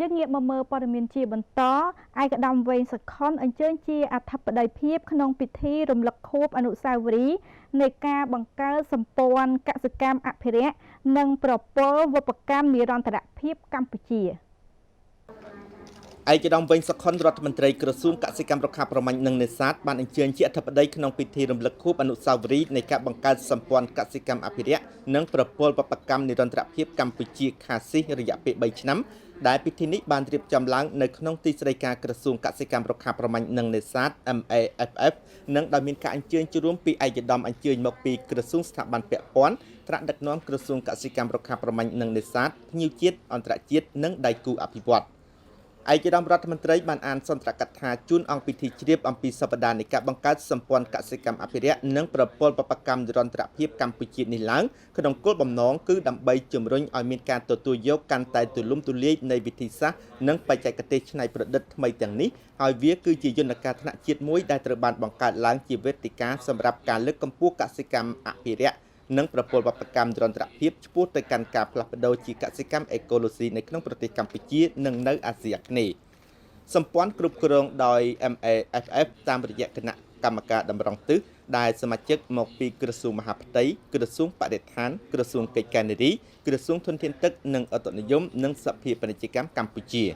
យើងងាកមកមើលព័ត៌មានជាបន្តឯកឧត្តមវែងសុខុនអញ្ជើញជាអធិបតីភាពក្នុងពិធីរំលឹកខួបអនុស្សាវរីយ៍នៃការបង្កើតសម្ព័ន្ធកសិកម្មអភិរក្សនិងប្រព័ន្ធវប្បកម្មនិរន្តរភាពកម្ពុជាឯកឧត្តមវែងសុខុនរដ្ឋមន្ត្រីក្រសួងកសិកម្មរុក្ខាប្រមាញ់និងនេសាទបានអញ្ជើញជាអធិបតីក្នុងពិធីរំលឹកខួបអនុស្សាវរីយ៍នៃការបង្កើតសម្ព័ន្ធកសិកម្មអភិរក្សនិងប្រព័ន្ធវប្បកម្មនិរន្តរភាពកម្ពុជាខាស៊ីសរយៈពេល3ឆ្នាំដែលពិធីនេះបានរៀបចំឡើងនៅក្នុងទីស្តីការក្រសួងកសិកម្មរុក្ខាប្រមាញ់និងនេសាទ MAFF និងដោយមានការអញ្ជើញចូលរួមពីឯកឧត្តមអញ្ជើញមកពីក្រសួងស្ថាប័នពាក់ព័ន្ធថ្នាក់ដឹកនាំក្រសួងកសិកម្មរុក្ខាប្រមាញ់និងនេសាទភ្ញៀវជាតិអន្តរជាតិនិងដៃគូអភិវឌ្ឍន៍ឯកឧត្តមរដ្ឋមន្ត្រីបានអានសន្ទរកថាជូនអង្គពិធីជ្រាបអំពីសប្តាហ៍នៃការបង្កើតសម្ព័ន្ធកសិកម្មអភិរក្សនិងប្រព័ន្ធវប្បកម្មនិរន្តរភាពកម្ពុជានេះឡើងក្នុងគោលបំណងគឺដើម្បីជំរុញឲ្យមានការទទួលយកកាន់តែទូលំទូលាយនៃវិធីសាស្ត្រនិងបច្ចេកទេសច្នៃប្រឌិតថ្មីទាំងនេះហើយវាគឺជាយន្តការថ្នាក់ជាតិមួយដែលត្រូវបានបង្កើតឡើងជាវេទិកាសម្រាប់ការលើកកម្ពស់កសិកម្មអភិរក្សនិងប្រព័ន្ធវប្បកម្មនិរន្តរភាពឆ្ពោះទៅកាន់ការផ្លាស់ប្ដូរជាកសិកម្មអេកូឡូស៊ីនៅក្នុងប្រទេសកម្ពុជានិងនៅអាស៊ីអាគ្នេយ៍សម្ព័ន្ធគ្រប់គ្រងដោយ MAFF តាមរយៈគណៈកម្មការតម្រង់ទិសដែលសមាជិកមកពីក្រសួងមហាផ្ទៃក្រសួងបរិស្ថានក្រសួងកិច្ចការនារីក្រសួងធនធានទឹកនិងឧតុនិយមនិងសភាពាណិជ្ជកម្មកម្ពុជា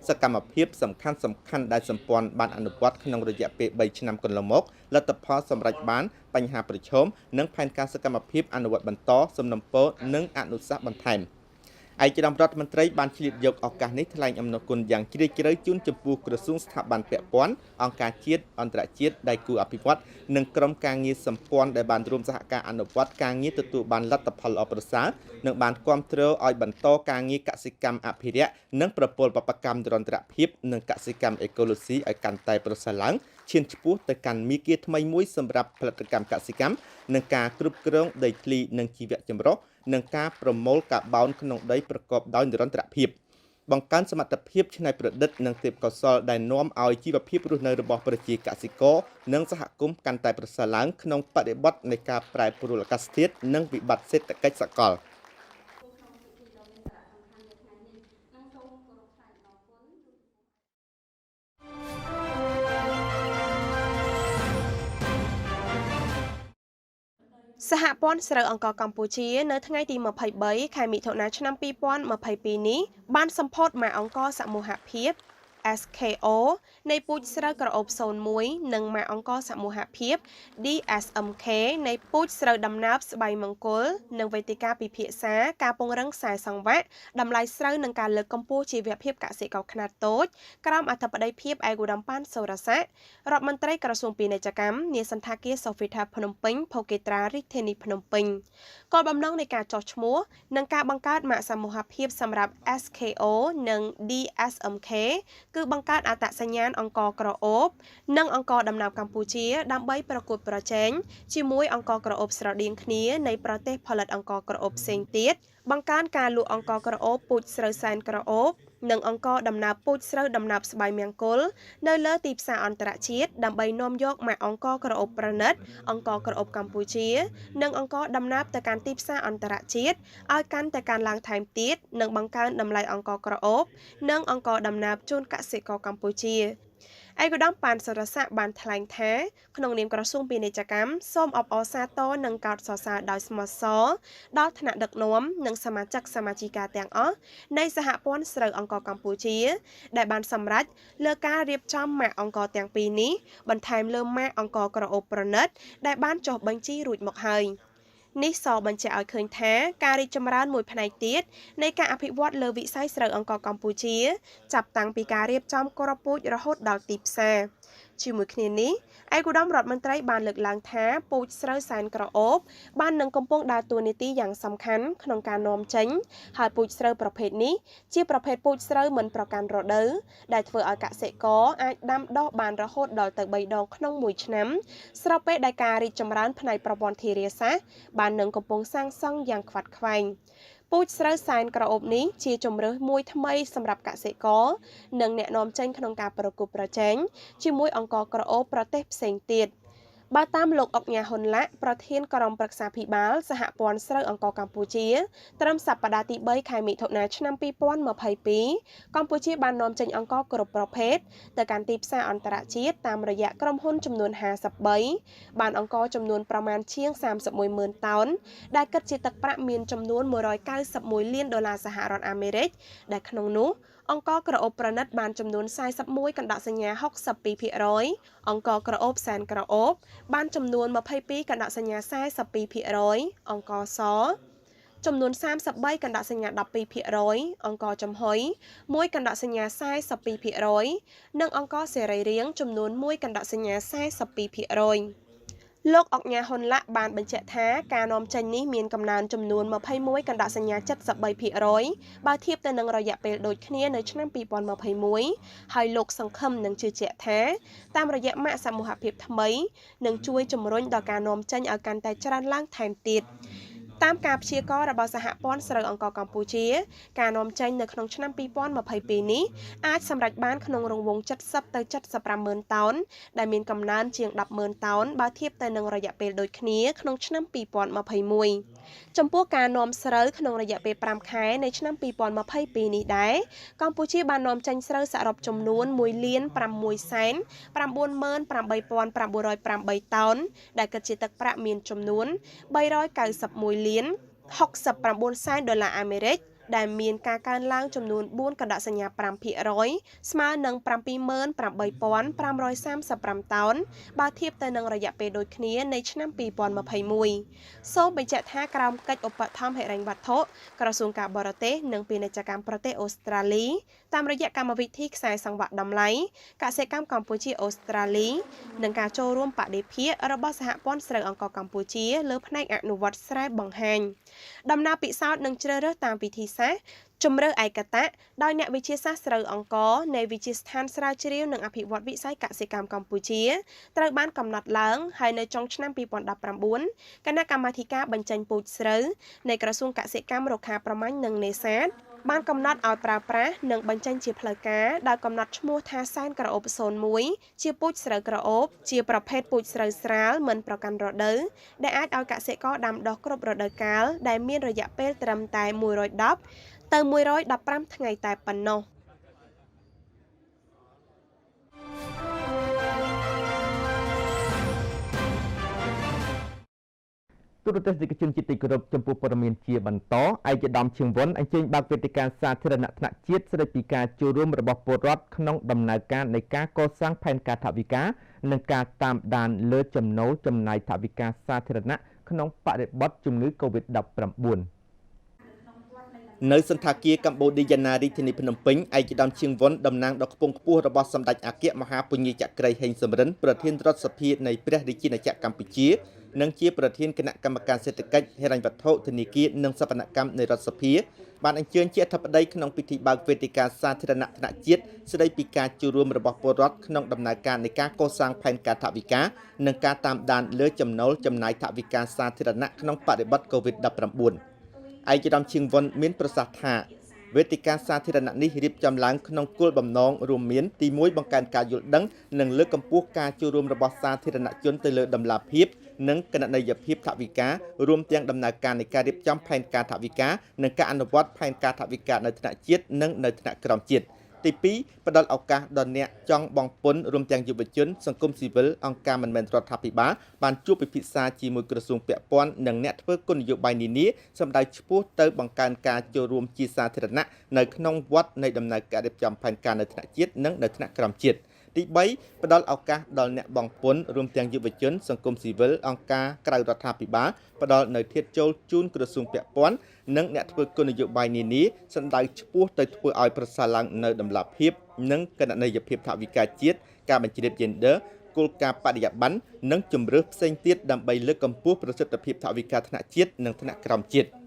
សកម្មភាពសំខាន់ដែលសម្ព័ន្ធបានអនុវត្តក្នុងរយៈពេល3ឆ្នាំកន្លងមកលទ្ធផលសម្រេចបានបញ្ហាប្រឈមនិងផែនការសកម្មភាពអនុវត្តបន្តសំណុំពរនិងអនុសាសន៍បន្ថែមឯកឧត្តមរដ្ឋមន្ត្រីបានឆ្លៀតយកឱកាសនេះថ្លែងអំណរគុណយ៉ាងជ្រាលជ្រៅជូនចំពោះក្រសួងស្ថាប័នពាក់ព័ន្ធអង្គការជាតិអន្តរជាតិដៃគូអភិវឌ្ឍន៍និងក្រុមការងារសម្ព័ន្ធដែលបានរួមសហការអនុវត្តការងារទទួលបានលទ្ធផលល្អប្រសើរនិងបានគាំទ្រឲ្យបន្តការងារកសិកម្មអភិរក្សនិងប្រព័ន្ធវប្បកម្មនិរន្តរភាពនិងកសិកម្មអេកូឡូស៊ីឲ្យកាន់តែប្រសើរឡើងឈានឆ្ពោះទៅកាន់មាគ៌ាថ្មីមួយសម្រាប់ផលិតកម្មកសិកម្មនិងការគ្រប់គ្រងដីធ្លីនិងជីវៈចម្រុះនិងការប្រមូលកាបូនក្នុងដីប្រកបដោយនិរន្តរភាពបង្កើនសមត្ថភាពច្នៃប្រឌិតនិងទេពកោសល្យដែលនាំឲ្យជីវភាពរស់នៅរបស់ប្រជាកសិករនិងសហគមន៍កាន់តែប្រសើរឡើងក្នុងបរិបទនៃការប្រែប្រួលអាកាសធាតុនិងវិបត្តិសេដ្ឋកិច្ចសកលសហព័ន្ធស្រូវអង្ករកម្ពុជានៅថ្ងៃទី23ខែមិថុនាឆ្នាំ2022នេះបានសម្ពោធម៉ាកអង្ករសមូហភាព SKO នៃពូជស្រូវក្រអូប01និងម៉ាកអង្ករសមូហភាព DSMK នៃពូជស្រូវដំណើបស្បៃមង្គលនិងវេទិកាពិភាក្សាការពង្រឹងខ្សែសង្វាក់តម្លៃស្រូវនិងការលើកកម្ពស់ជីវភាពកសិករខ្នាតតូចក្រោមអធិបតីភាពឯកឧត្តមប៉ាន់សូរស័ក្តិរដ្ឋមន្ត្រីក្រសួងពាណិជ្ជកម្មនាសន្តាគារ Sofitel ភ្នំពេញភូកេត្រារាជធានីភ្នំពេញគោលបំណងនៃការចុះឈ្មោះនិងការបង្កើតម៉ាកសមូហភាពសម្រាប់ SKO និង DSMK គឺបង្កើតអត្តសញ្ញាណអង្ករក្រអូបនិងអង្ករដំណើបកម្ពុជាដើម្បីប្រកួតប្រជែងជាមួយអង្ករក្រអូបស្រដៀងគ្នានៃប្រទេសផលិតអង្ករក្រអូបផ្សេងទៀតបង្កើនការលក់អង្ករក្រអូបពូជស្រូវសែនក្រអូបនិងអង្ករដំណើបពូជស្រូវដំណើបស្បៃមង្គលនៅលើទីផ្សារអន្តរជាតិដើម្បីនាំយកម៉ាកអង្ករក្រអូបប្រណិតអង្ករក្រអូបកម្ពុជានិងអង្ករដំណើបទៅកាន់ទីផ្សារអន្តរជាតិឲ្យកាន់តែកើនឡើងថែមទៀតនិងបង្កើនតម្លៃអង្ករក្រអូបនិងអង្ករដំណើបជូនកសិករកម្ពុជាឯកឧត្តមប៉ាន់សុរស័ក្តិបានថ្លែងថាក្នុងនាមក្រសួងពាណិជ្ជកម្មសូមអបអរសាទរនិងកោតសរសើរដោយស្មោះសរដល់ថ្នាក់ដឹកនាំនិងសមាជិកសមាជិកាទាំងអស់នៃសហព័ន្ធស្រូវអង្ករកម្ពុជាដែលបានសម្រេចលើការរៀបចំម៉ាកអង្ករទាំងពីរនេះបន្ថែមលើម៉ាកអង្ករក្រអូបប្រណិតដែលបានចុះបញ្ជីរួចមកហើយនេះសបញ្ជាក់ឲ្យឃើញថាការរីកចម្រើនមួយផ្នែកទៀតនៃការអភិវឌ្ឍលើវិស័យស្រូវអង្ករកម្ពុជាចាប់តាំងពីការរៀបចំគ្រាប់ពូជរហូតដល់ទីផ្សារជាមួយគ្នានេះឯកឧត្តមរដ្ឋមន្ត្រីបានលើកឡើងថាពូជស្រូវសែនក្រអូបបាននឹងកំពុងដើរតួនាទីយ៉ាងសំខាន់ក្នុងការនាំចេញហើយពូជស្រូវប្រភេទនេះជាប្រភេទពូជស្រូវមិនប្រកាន់រដូវដែលធ្វើឲ្យកសិករអាចដាំដុះបានរហូតដល់ទៅ3ដងក្នុងមួយឆ្នាំស្របពេលដែលការរីកចម្រើនផ្នែកប្រព័ន្ធធារាសាស្ត្របាននឹងកំពុងសាងសង់យ៉ាងខ្វាត់ខ្វែងពូជស្រូវសែនក្រអូបនេះជាជម្រើសមួយថ្មីសម្រាប់កសិករនិងអ្នកនាំចេញក្នុងការប្រកួតប្រជែងជាមួយអង្ករក្រអូបប្រទេសផ្សេងទៀត បើតាមលោកអុកញ៉ាហ៊ុនឡាក់ប្រធានក្រុមប្រឹក្សាភិបាលសហព័ន្ធស្រូវអង្គរកម្ពុជាត្រឹមសប្តាហ៍ទី3ខែមិថុនាឆ្នាំ2022កម្ពុជាបាននាំចេញអង្ករគ្រប់ប្រភេទទៅកាន់ទីផ្សារអន្តរជាតិតាមរយៈក្រុមហ៊ុនចំនួន53បានអង្ករចំនួនប្រមាណជាង31,000 តោនដែលគិតជាទឹកប្រាក់មានចំនួន$191 លានសហរដ្ឋអាមេរិកដែលក្នុងនោះអង្ករក្រអូបប្រណិតបានចំនួន41កណ្ដកសញ្ញា 62% អង្ករក្រអូបសែនក្រអូបបានចំនួន22កណ្ដកសញ្ញា 42% អង្ករសចំនួន33កណ្ដកសញ្ញា 12% អង្ករចំហុយ1កណ្ដកសញ្ញា 42% និងអង្ករសេរីរាង្គចំនួន1កណ្ដកសញ្ញា 42%លោកអុកញ៉ាហ៊ុនឡាក់បានបញ្ជាក់ថាការនាំចេញនេះមានកំណើនចំនួន21កណ្ដកសញ្ញា 73% បើធៀបទៅនឹងរយៈពេលដូចគ្នានៅឆ្នាំ2021ហើយលោកសង្ឃឹមនឹងជឿជាក់ថាតាមរយៈម៉ាកសមូហភាពថ្មីនឹងជួយជំរុញដល់ការនាំចេញឲ្យកាន់តែច្រើនឡើងថែមទៀតតាមការព្យាករណ៍របស់សហព័ន្ធស្រូវអង្ករកម្ពុជាការនាំចេញនៅក្នុងឆ្នាំ2022នេះអាចសម្រេចបានក្នុងរង្វង់70ទៅ75,000 តោនដែលមានកំណើនជាង10,000 តោនបើធៀបទៅនឹងរយៈពេលដូចគ្នាក្នុងឆ្នាំ2021ចំពោះការនាំស្រូវក្នុងរយៈពេល5ខែនៃឆ្នាំ2022នេះដែរកម្ពុជាបាននាំចេញស្រូវសរុបចំនួន$1,698,908 តោនដែលគិតជាទឹកប្រាក់មានចំនួន$391 លាន$69 អាមេរិកដែលមានការកើនឡើងចំនួន4កណ្ដកសញ្ញា 5% ស្មើនឹង$78,535 តោនបើធៀបទៅនឹងរយៈពេលដូចគ្នានៃឆ្នាំ2021សូមបញ្ជាក់ថាក្រោមកិច្ចឧបត្ថម្ភហិរញ្ញវត្ថុក្រសួងការបរទេសនិងពាណិជ្ជកម្មប្រទេសអូស្ត្រាលីតាមរយៈកម្មវិធីខ្សែសង្វាក់តម្លៃកសិកម្មកម្ពុជាអូស្ត្រាលីនិងការចូលរួមបដិភាគរបស់សហព័ន្ធស្រូវអង្ករកម្ពុជាលើផ្នែកអនុវត្តស្រែបង្ហាញដំណើរពិសោធន៍និងជ្រើសរើសតាមវិធីសាស្ត្រជំរើសឯកតៈដោយអ្នកវិទ្យាសាស្ត្រស្រូវអង្ករនៃវិទ្យាស្ថានស្រាវជ្រាវនិងអភិវឌ្ឍវិស័យកសិកម្មកម្ពុជាត្រូវបានកំណត់ឡើងហើយនៅចុងឆ្នាំ2019គណៈកម្មាធិការបញ្ចេញពូជស្រូវនៃក្រសួងកសិកម្មរុក្ខាប្រមាញ់និងនេសាទបានកំណត់ឲ្យប្រើប្រាស់និងបញ្ចេញជាផ្លូវការដោយកំណត់ឈ្មោះថាសែនក្រអូប01ជាពូជស្រូវក្រអូបជាប្រភេទពូជស្រូវស្រាលមិនប្រកាន់រដូវដែលអាចឲ្យកសិករដាំដុះគ្រប់រដូវកាលដែលមានរយៈពេលត្រឹមតែ110ទៅ115ថ្ងៃតែប៉ុណ្ណោះទូរទស្សនិកជនជាតិទីគោរពចំពោះព័ត៌មានជាបន្តឯកឧត្តមឈៀងវុនអញ្ជើញបើកវេទិកាសាធារណៈថ្នាក់ជាតិស្តីពីការចូលរួមរបស់ពលរដ្ឋក្នុងដំណើរការនៃការកសាងផែនការថវិកានិងការតាមដានលើចំណូលចំណាយថវិកាសាធារណៈក្នុងបរិបទជំងឺ Covid-19 នៅសន្តាគារកម្ពុជាយ៉ាណារាជធានីភ្នំពេញឯកឧត្តមឈៀងវុនតំណាងដ៏ខ្ពង់ខ្ពស់របស់សម្ដេចអគ្គមហាពញាចក្រីហេងសំរិនប្រធានរដ្ឋសភានៃព្រះរាជាណាចក្រកម្ពុជានិងជាប្រធានគណៈកម្មការសេដ្ឋកិច្ចហិរញ្ញវត្ថុធនាគារនិងសប្បនកម្មនៃរដ្ឋសភាបានអញ្ជើញជាអធិបតីក្នុងពិធីបើកវេទិកាសាធារណៈថ្នាក់ជាតិស្តីពីការចូលរួមរបស់ពលរដ្ឋក្នុងដំណើរការនៃការកសាងផែនការថវិកានិងការតាមដានលើចំណូលចំណាយថវិកាសាធារណៈក្នុងបរិបទ COVID-19 ឯកឧត្តមឈៀងវុនមានប្រសាសន៍ថាវេទិកាសាធារណៈនេះរៀបចំឡើងក្នុងគោលបំណងរួមមានទី1បង្កើនការយល់ដឹងនិងលើកកម្ពស់ការចូលរួមរបស់សាធារណជនទៅលើតម្លាភាពនិងគណនេយ្យភាពថវិការួមទាំងដំណើរការនៃការរៀបចំផែនការថវិកានិងការអនុវត្តផែនការថវិកានៅថ្នាក់ជាតិនិងនៅថ្នាក់ក្រោមជាតិទី2ផ្ដល់ឱកាសដល់អ្នកចង់បង់ពន្ធរួមទាំងយុវជនសង្គមស៊ីវិលអង្គការមិនមែនរដ្ឋាភិបាលបានជួបពិភាក្សាជាមួយក្រសួងពាក់ព័ន្ធនិងអ្នកធ្វើគោលនយោបាយនានាសម្ដៅឈ្មោះទៅបង្កើនការចូលរួមជាសាធារណៈនៅក្នុងវដ្តនៃដំណើរការរៀបចំផែនការនៅថ្នាក់ជាតិនិងនៅថ្នាក់ក្រោមជាតិទី3ផ្ដល់ឱកាសដល់អ្នកបង់ពន្ធរួមទាំងយុវជនសង្គមស៊ីវិលអង្គការក្រៅរដ្ឋាភិបាលផ្ដល់នៅធាតុចូលជូនក្រសួងពាក់ព័ន្ធនិងអ្នកធ្វើគោលនយោបាយនានាសម្ដៅឈ្មោះទៅធ្វើឲ្យប្រសើរឡើងនៅតម្លាភាពនិងគណនេយ្យភាពថវិកាជាតិការបញ្ជ្រាប gender គោលការណ៍បរិយាបន្ននិងជំរឿសផ្សេងទៀតដើម្បីលើកកម្ពស់ប្រសិទ្ធភាពថវិកាថ្នាក់ជាតិនិងថ្នាក់ក្រោមជាតិ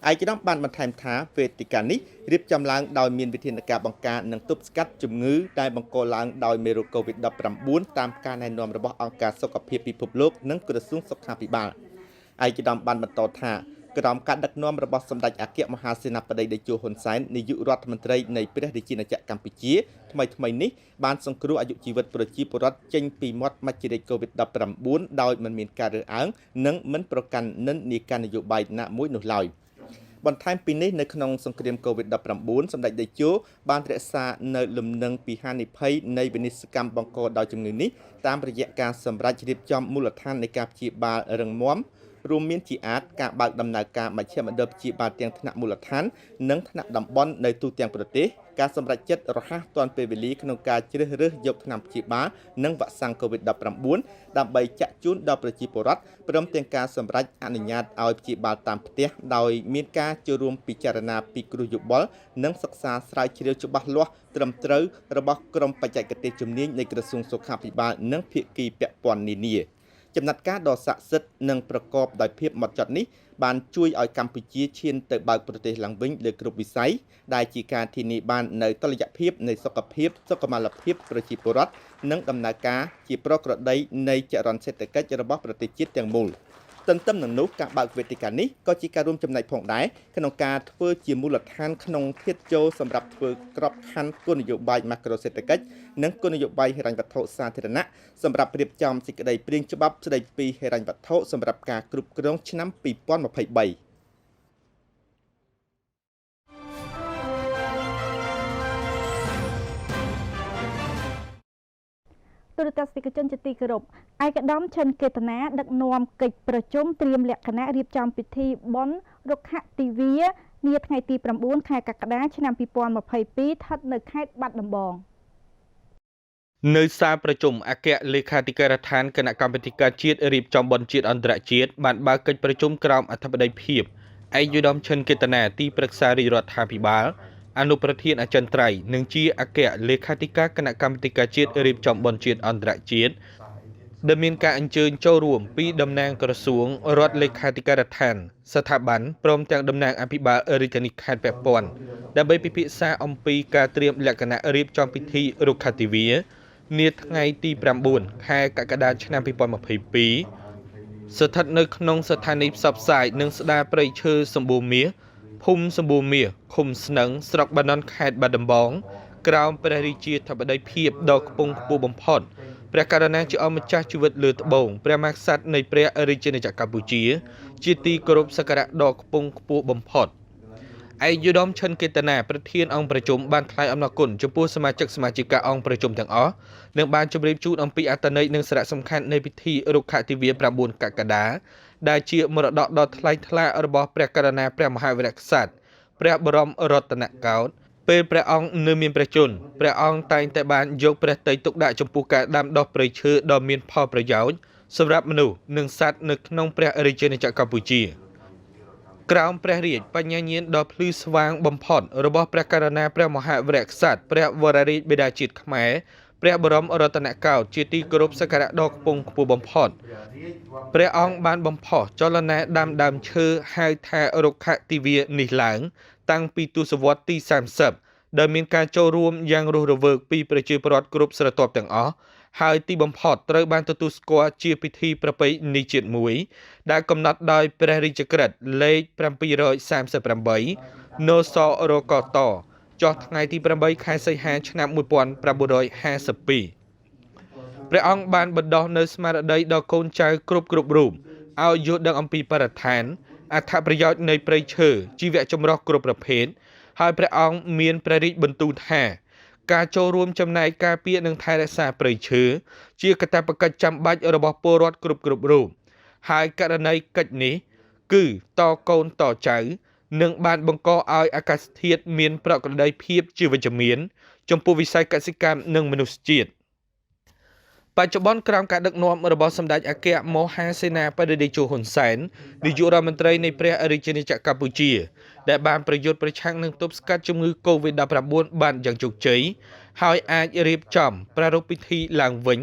ឯកឧត្តមបានបន្ថែមថាវេទិកានេះរៀបចំឡើងដោយមានវិធានការបង្ការនិងទប់ស្កាត់ជំងឺដែលបង្កឡើងដោយមេរោគ COVID-19 តាមការណែនាំរបស់អង្គការសុខភាពពិភពលោកនិងក្រសួងសុខាភិបាលឯកឧត្តមបានបន្តថា ក្រោមការដឹកនាំរបស់សម្ដេចអគ្គមហាសេនាបតីតេជោហ៊ុនសែននាយករដ្ឋមន្ត្រីនៃព្រះរាជាណាចក្រកម្ពុជាថ្មីនេះបានសង្គ្រោះអាយុជីវិតប្រជាពលរដ្ឋចេញពីមាត់មច្ឆរិយ COVID-19 ដោយមិនមានការរើសអើងនិងមិនប្រកាន់និន្នាការនយោបាយណាមួយនោះឡើយបន្ថែមពីនេះនៅក្នុងសង្គ្រាម COVID-19 សម្ដេចតេជោបានរក្សានៅលំនឹងពីហានិភ័យនៃវិនិស្សកម្មបង្កដោយជំងឺនេះតាមរយៈការសម្រេចរៀបចំមូលដ្ឋាននៃការព្យាបាលរឹងមាំរួមមានជាអាចការបើកដំណើរការមជ្ឈមណ្ឌលព្យាបាលទាំងថ្នាក់មូលដ្ឋាននិងថ្នាក់តំបន់នៅទូទាំងប្រទេសការសម្រេចចិត្តរហ័សទាន់ពេលវេលាក្នុងការជ្រើសរើសយកថ្នាំព្យាបាលនិងវ៉ាក់សាំង COVID-19 ដើម្បីចាក់ជូនដល់ប្រជាពលរដ្ឋព្រមទាំងការសម្រេចអនុញ្ញាតឲ្យព្យាបាលតាមផ្ទះដោយមានការចូលរួមពិចារណាពីគ្រូយោបល់និងសិក្សាស្រាវជ្រាវច្បាស់លាស់ត្រឹមត្រូវរបស់ក្រុមបច្ចេកទេសជំនាញនៃក្រសួងសុខាភិបាលនិងភាគីពាក់ព័ន្ធនានាចំណាត់ការដ៏ស័ក្តិសិទ្ធិនិងប្រកបដោយភាពហ្មត់ចត់នេះបានជួយឲ្យកម្ពុជាឈានទៅបើកប្រទេសឡើងវិញលើគ្រប់វិស័យដែលជាការធានាបាននូវតុល្យភាពនៃសុខភាពសុខុមាលភាពប្រជាពលរដ្ឋនិងដំណើរការជាប្រក្រតីនៃចរន្តសេដ្ឋកិច្ចរបស់ប្រទេសជាតិទាំងមូលទន្ទឹមនឹងនោះការបើកវេទិកានេះក៏ជាការរួមចំណែកផងដែរក្នុងការធ្វើជាមូលដ្ឋានក្នុងធាតុចូលសម្រាប់ធ្វើក្របខ័ណ្ឌគោលនយោបាយម៉ាក្រូសេដ្ឋកិច្ចនិងគោលនយោបាយហិរញ្ញវត្ថុសាធារណៈសម្រាប់រៀបចំសេចក្តីព្រាងច្បាប់ស្តីពីហិរញ្ញវត្ថុសម្រាប់ការគ្រប់គ្រងឆ្នាំ2023ទូរទស្សនិកជនជាទីគោរពឯកឧត្តមឈិនកេតនាដឹកនាំកិច្ចប្រជុំត្រៀមលក្ខណៈរៀបចំពិធីបុណ្យរុក្ខទិវានាថ្ងៃទី9ខែកក្កដាឆ្នាំ2022ស្ថិតនៅខេត្តបាត់ដំបងនៅសាលប្រជុំអគ្គលេខាធិការដ្ឋានគណៈកម្មាធិការជាតិរៀបចំបុណ្យជាតិអន្តរជាតិបានបើកកិច្ចប្រជុំក្រោមអធិបតីភាពឯកឧត្តមឈិនកេតនាទីប្រឹក្សារាជរដ្ឋាភិបាលអនុប្រធានអចិន្ត្រៃយ៍និងជាអគ្គលេខាធិការគណៈកម្មាធិការជាតិរៀបចំបុណ្យជាតិអន្តរជាតិដែលមានការអញ្ជើញចូលរួមពីតំណាងក្រសួងរដ្ឋលេខាធិការដ្ឋានស្ថាប័នព្រមទាំងតំណាងអភិបាលរាជធានីខេត្តពាក់ព័ន្ធដើម្បីពិភាក្សាអំពីការត្រៀមលក្ខណៈរៀបចំពិធីរុក្ខទិវានាថ្ងៃទី9ខែកក្កដាឆ្នាំ2022ស្ថិតនៅក្នុងស្ថានីយ៍ផ្សព្វផ្សាយនិងស្ដារព្រៃឈើសម្បូរមាសភូមិសម្បូរមាសឃុំស្នឹងស្រុកបាណន់ខេត្តបាត់ដំបងក្រោមព្រះរាជាធិបតីភាពដ៏ខ្ពង់ខ្ពស់បំផុតព្រះករុណាជាអម្ចាស់ជីវិតលើត្បូងព្រះមហាក្សត្រនៃព្រះរាជាណាចក្រកម្ពុជាជាទីគោរពសក្ការៈដ៏ខ្ពង់ខ្ពស់បំផុតឯកឧត្តមឈិនកេតនាប្រធានអង្គប្រជុំបានថ្លែងអំណរគុណចំពោះសមាជិកាអង្គប្រជុំទាំងអស់និងបានជម្រាបជូនអំពីអត្ថន័យនិងសារៈសំខាន់នៃពិធីរុក្ខទិវា9កក្កដាដែលជាមរតកដ៏ថ្លៃថ្លារបស់ព្រះករុណាព្រះមហាវីរក្សត្រព្រះបរមរតនកោដ្ឋពេលព្រះអង្គនៅមានព្រះជន្មព្រះអង្គតែងតែបានយកព្រះទ័យទុកដាក់ចំពោះការដាំដុះព្រៃឈើដ៏មានផលប្រយោជន៍សម្រាប់មនុស្សនិងសត្វនៅក្នុងព្រះរាជាណាចក្រកម្ពុជាក្រោមព្រះរាជបញ្ញាញាណដ៏ភ្លឺស្វាងបំផុតរបស់ព្រះករុណាព្រះមហាវីរក្សត្រព្រះវររាជបិតាជាតិខ្មែរព្រះបរមរតនកោដ្ឋជាទីគោរពសក្ការៈដ៏ខ្ពង់ខ្ពស់បំផុតព្រះអង្គបានបំផុសចលនាដាំដើមឈើហៅថារុក្ខទិវានេះឡើងតាំងពីទសវត្សរ៍ទី30ដែលមានការចូលរួមយ៉ាងរស់រវើកពីប្រជាពលរដ្ឋគ្រប់ស្រទាប់ទាំងអស់ហើយទីបំផុតត្រូវបានទទួលស្គាល់ជាពិធីប្រពៃណីជាតិមួយដែលកំណត់ដោយព្រះរាជក្រឹត្យលេខ738 នសរកតចុះថ្ងៃទី8ខែសីហាឆ្នាំ1952ព្រះអង្គបានបណ្ដុះនៅស្មារតីដល់កូនចៅគ្រប់រូបឲ្យយល់ដឹងអំពីបរិស្ថានអត្ថប្រយោជន៍នៃព្រៃឈើជីវៈចម្រុះគ្រប់ប្រភេទហើយព្រះអង្គមានព្រះរាជបន្ទូលថាការចូលរួមចំណែកការពារនិងថែរក្សាព្រៃឈើជាកាតព្វកិច្ចចាំបាច់របស់ពលរដ្ឋគ្រប់រូបហើយករណីកិច្ចនេះគឺតកូនតចៅនឹងបានបង្កឲ្យអាកាសធាតុមានប្រក្រតីភាពជាវិជ្ជមានចំពោះវិស័យកសិកម្មនិងមនុស្សជាតិបច្ចុប្បន្នក្រោមការដឹកនាំរបស់សម្ដេចអគ្គមហាសេនាបតីតេជោហ៊ុនសែននាយករដ្ឋមន្ត្រីនៃព្រះរាជាណាចក្រកម្ពុជាដែលបានប្រយុទ្ធប្រឆាំងនឹងទប់ស្កាត់ជំងឺ COVID-19 បានយ៉ាងជោគជ័យហើយអាចរៀបចំប្រារព្ធពិធីឡើងវិញ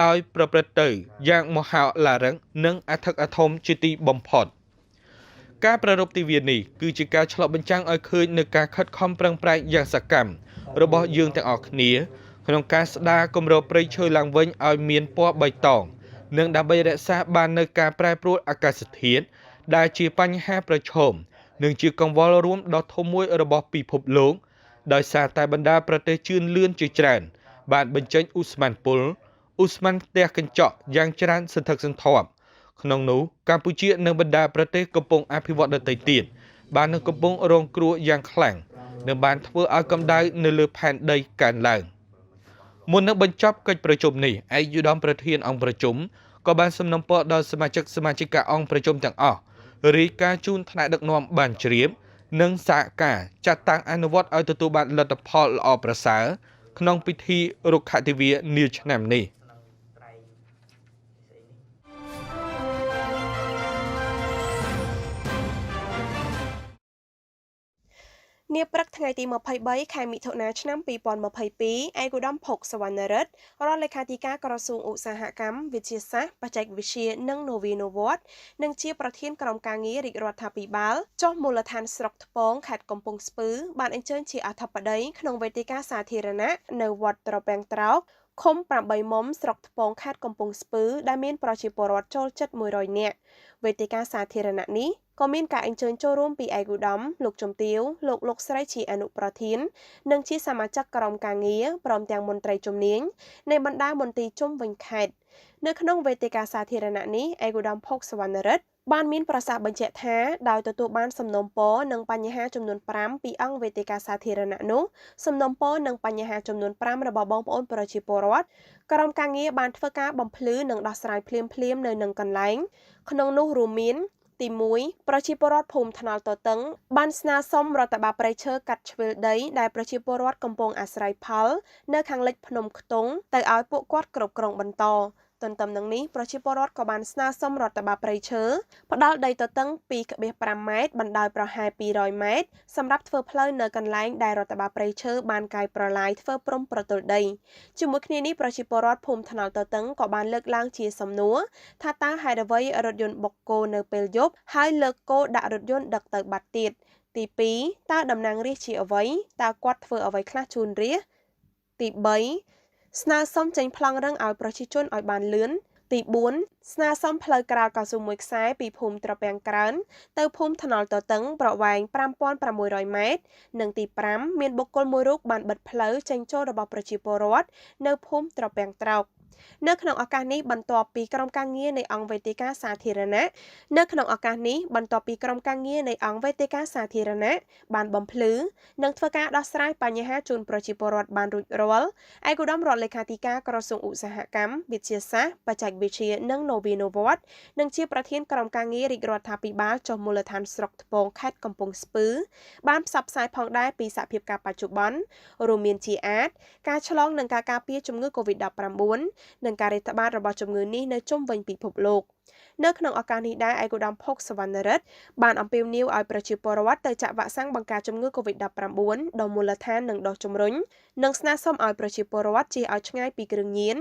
ដោយប្រព្រឹត្តទៅយ៉ាងមហោឡារិកនិងអធិកអធមជាទីបំផុតការប្រារព្ធទិវានេះគឺជាការឆ្លុះបញ្ចាំងឲ្យឃើញនូវការខិតខំប្រឹងប្រែងយ៉ាងសកម្មរបស់យើងទាំងអស់គ្នាក្នុងការស្ដារគម្របព្រៃឈើឡើងវិញឲ្យមានពណ៌បៃតងនិងដើម្បីរក្សាបាននូវការប្រែប្រួលអាកាសធាតុ ដែលជាបញ្ហាប្រឈមនិងជាកង្វល់រួមដ៏ធំមួយរបស់ពិភពលោកដោយសារតែបណ្ដាប្រទេសជឿនលឿនជាច្រើនបានបញ្ចេញឧស្ម័នពុលឧស្ម័នផ្ទះកញ្ចក់យ៉ាងច្រើនសន្ធឹកសន្ធាប់ក្នុងនោះកម្ពុជានិងបណ្ដាប្រទេសកំពុងអភិវឌ្ឍដទៃទៀតបាននឹងកំពុងរងគ្រោះយ៉ាងខ្លាំងនិងបានធ្វើឲ្យកម្ដៅនៅលើផែនដីកើនឡើងមុននឹងបញ្ចប់កិច្ចប្រជុំនេះឯកឧត្តមប្រធានអង្គប្រជុំក៏បានសំណូមពរដល់សមាជិកអង្គប្រជុំទាំងអស់រាយការណ៍ជូនថ្នាក់ដឹកនាំបានជ្រាបនិងសហការចាត់តាំងអនុវត្តឲ្យទទួលបានលទ្ធផលល្អប្រសើរក្នុងពិធីរុក្ខទិវានាឆ្នាំនេះ នាព្រឹកថ្ងៃទី23ខែមិថុនាឆ្នាំ2022ឯកឧត្តមភុកសវណ្ណរិទ្ធរដ្ឋលេខាធិការក្រសួងឧស្សាហកម្មវិទ្យាសាស្ត្របច្ចេកវិទ្យានិងនវានុវត្តន៍និងជាប្រធានក្រុមការងាររាជរដ្ឋាភិបាលចុះមូលដ្ឋានស្រុកថ្ពងខេត្តកំពង់ស្ពឺបានអញ្ជើញជាអធិបតីក្នុងវេទិកាសាធារណៈនៅវត្តត្រពាំងត្រោកឃុំ8មុំស្រុកថ្ពងខេត្តកំពង់ស្ពឺដែលមានប្រជាពលរដ្ឋចូលជិត100នាក់វេទិកាសាធារណៈនេះក៏មានការអញ្ជើញចូលរួមពីឯកឧត្តមលោកជំទាវលោកស្រីជាអនុប្រធាននិងជាសមាជិកក្រុមការងារព្រមទាំងមន្ត្រីជំនាញនៃបណ្ដាមន្ទីរជុំវិញខេត្តនៅក្នុងវេទិកាសាធារណៈនេះឯកឧត្តមភុកសវណ្ណរិទ្ធបានមានប្រសាសន៍បញ្ជាក់ថាដោយទទួលបានសំណូមពរនិងបញ្ហាចំនួន5ពីអង្គវេទិកាសាធារណៈនោះសំណូមពរនិងបញ្ហាចំនួន5របស់បងប្អូនប្រជាពលរដ្ឋក្រុមការងារបានធ្វើការបំភ្លឺនិងដោះស្រាយភ្លាមៗនៅនឹងកន្លែងក្នុងនោះរួមមានទី1ប្រជាពលរដ្ឋភូមិថ្នល់តតឹងបានស្នើសុំរដ្ឋបាលព្រៃឈើកាត់ជ្រឿលដីដែលប្រជាពលរដ្ឋកំពុងអាស្រ័យផលនៅខាងលិចភ្នំខ្ទង់ទៅឲ្យពួកគាត់គ្រប់គ្រងបន្តទន្ទឹមនឹងនេះប្រជាពលរដ្ឋក៏បានស្នើសុំរដ្ឋបាលព្រៃឈើផ្ដល់ដីទទឹង 2.5 ម៉ែត្របណ្ដោយប្រហែល200ម៉ែត្រសម្រាប់ធ្វើផ្លូវនៅកន្លែងដែលរដ្ឋបាលព្រៃឈើបានកែប្រឡាយធ្វើព្រំប្រទល់ដីជាមួយគ្នានេះប្រជាពលរដ្ឋភូមិថ្នល់តតឹងក៏បានលើកឡើងជាសំណួរថាតើហេតុអ្វីរថយន្តបុកគោនៅពេលយប់ហើយលើកគោដាក់រថយន្តដឹកទៅបាត់ទៀតទី2តើតំណាងរាស្ត្រជាអ្វីតើគាត់ធ្វើអ្វីខ្លះជូនរាស្ត្រទី3ស្នើសុំចេញប្លង់រឹងឲ្យប្រជាជនឲ្យបានលឿនទី4ស្នើសុំផ្លូវក្រាលកៅស៊ូមួយខ្សែពីភូមិត្រពាំងក្រើនទៅភូមិថ្នល់តតឹងប្រវែង 5,600 ម៉ែត្រនិងទី5មានបុគ្គលមួយរូបបានបិទផ្លូវចេញចូលរបស់ប្រជាពលរដ្ឋនៅភូមិត្រពាំងត្រោកនៅក្នុងឱកាសនេះបន្ទាប់ពីក្រុមការងារនៃអង្គវេទិកាសាធារណៈបានបំភ្លឺនិងធ្វើការដោះស្រាយបញ្ហាជូនប្រជាពលរដ្ឋបានរួចរាល់ឯកឧត្តមរដ្ឋលេខាធិការក្រសួងឧស្សាហកម្មវិទ្យាសាស្ត្របច្ចេកវិទ្យានិងនវានុវត្តន៍និងជាប្រធានក្រុមការងាររាជរដ្ឋាភិបាលចុះមូលដ្ឋានស្រុកថ្ពងខេត្តកំពង់ស្ពឺបានផ្សព្វផ្សាយផងដែរពីសភាពការបច្ចុប្បន្នរួមមានជាអាចការឆ្លងនិងការការពារជំងឺ COVID-19 និងការរាតត្បាតរបស់ជំងឺនេះនៅជុំវិញពិភពលោកនៅក្នុងឱកាសនេះដែរឯកឧត្តមភុកសវណ្ណរិទ្ធបានអំពាវនាវឲ្យប្រជាពលរដ្ឋទៅចាក់វ៉ាក់សាំងបង្ការជំងឺ COVID-19 ដល់មូលដ្ឋាននិងដុសជំរុញនិងស្នើសុំឲ្យប្រជាពលរដ្ឋជៀសឲ្យឆ្ងាយពីគ្រឿងញៀន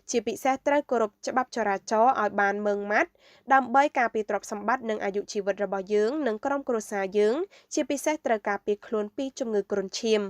ជាពិសេសត្រូវគោរពច្បាប់ចរាចរណ៍ឲ្យបានម៉ឺងម៉ាត់ដើម្បីការពារទ្រព្យសម្បត្តិនិងអាយុជីវិតរបស់យើងនិងក្រុមគ្រួសារយើងជាពិសេសត្រូវការពារខ្លួនពីជំងឺគ្រុនឈាម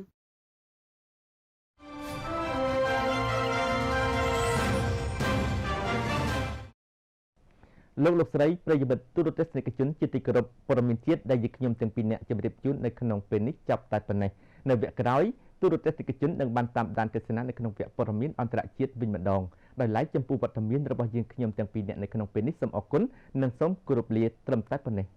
លោកស្រីប្រិយមិត្តទូរទស្សនិកជនជាទីគោរពព័ត៌មានជាតិដែលយើងខ្ញុំទាំងពីរនាក់ជម្រាបជូននៅក្នុងពេលនេះចាប់តែប៉ុណ្ណេះនៅវគ្គក្រោយទូរទស្សនិកជននឹងបានតាមដានទស្សនានៅក្នុងវគ្គព័ត៌មានអន្តរជាតិវិញម្ដងដោយឡែកចំពោះវត្តមានរបស់យើងខ្ញុំទាំងពីរនាក់នៅក្នុងពេលនេះសូមអរគុណនិងសូមគោរពលាត្រឹមតែប៉ុណ្ណេះ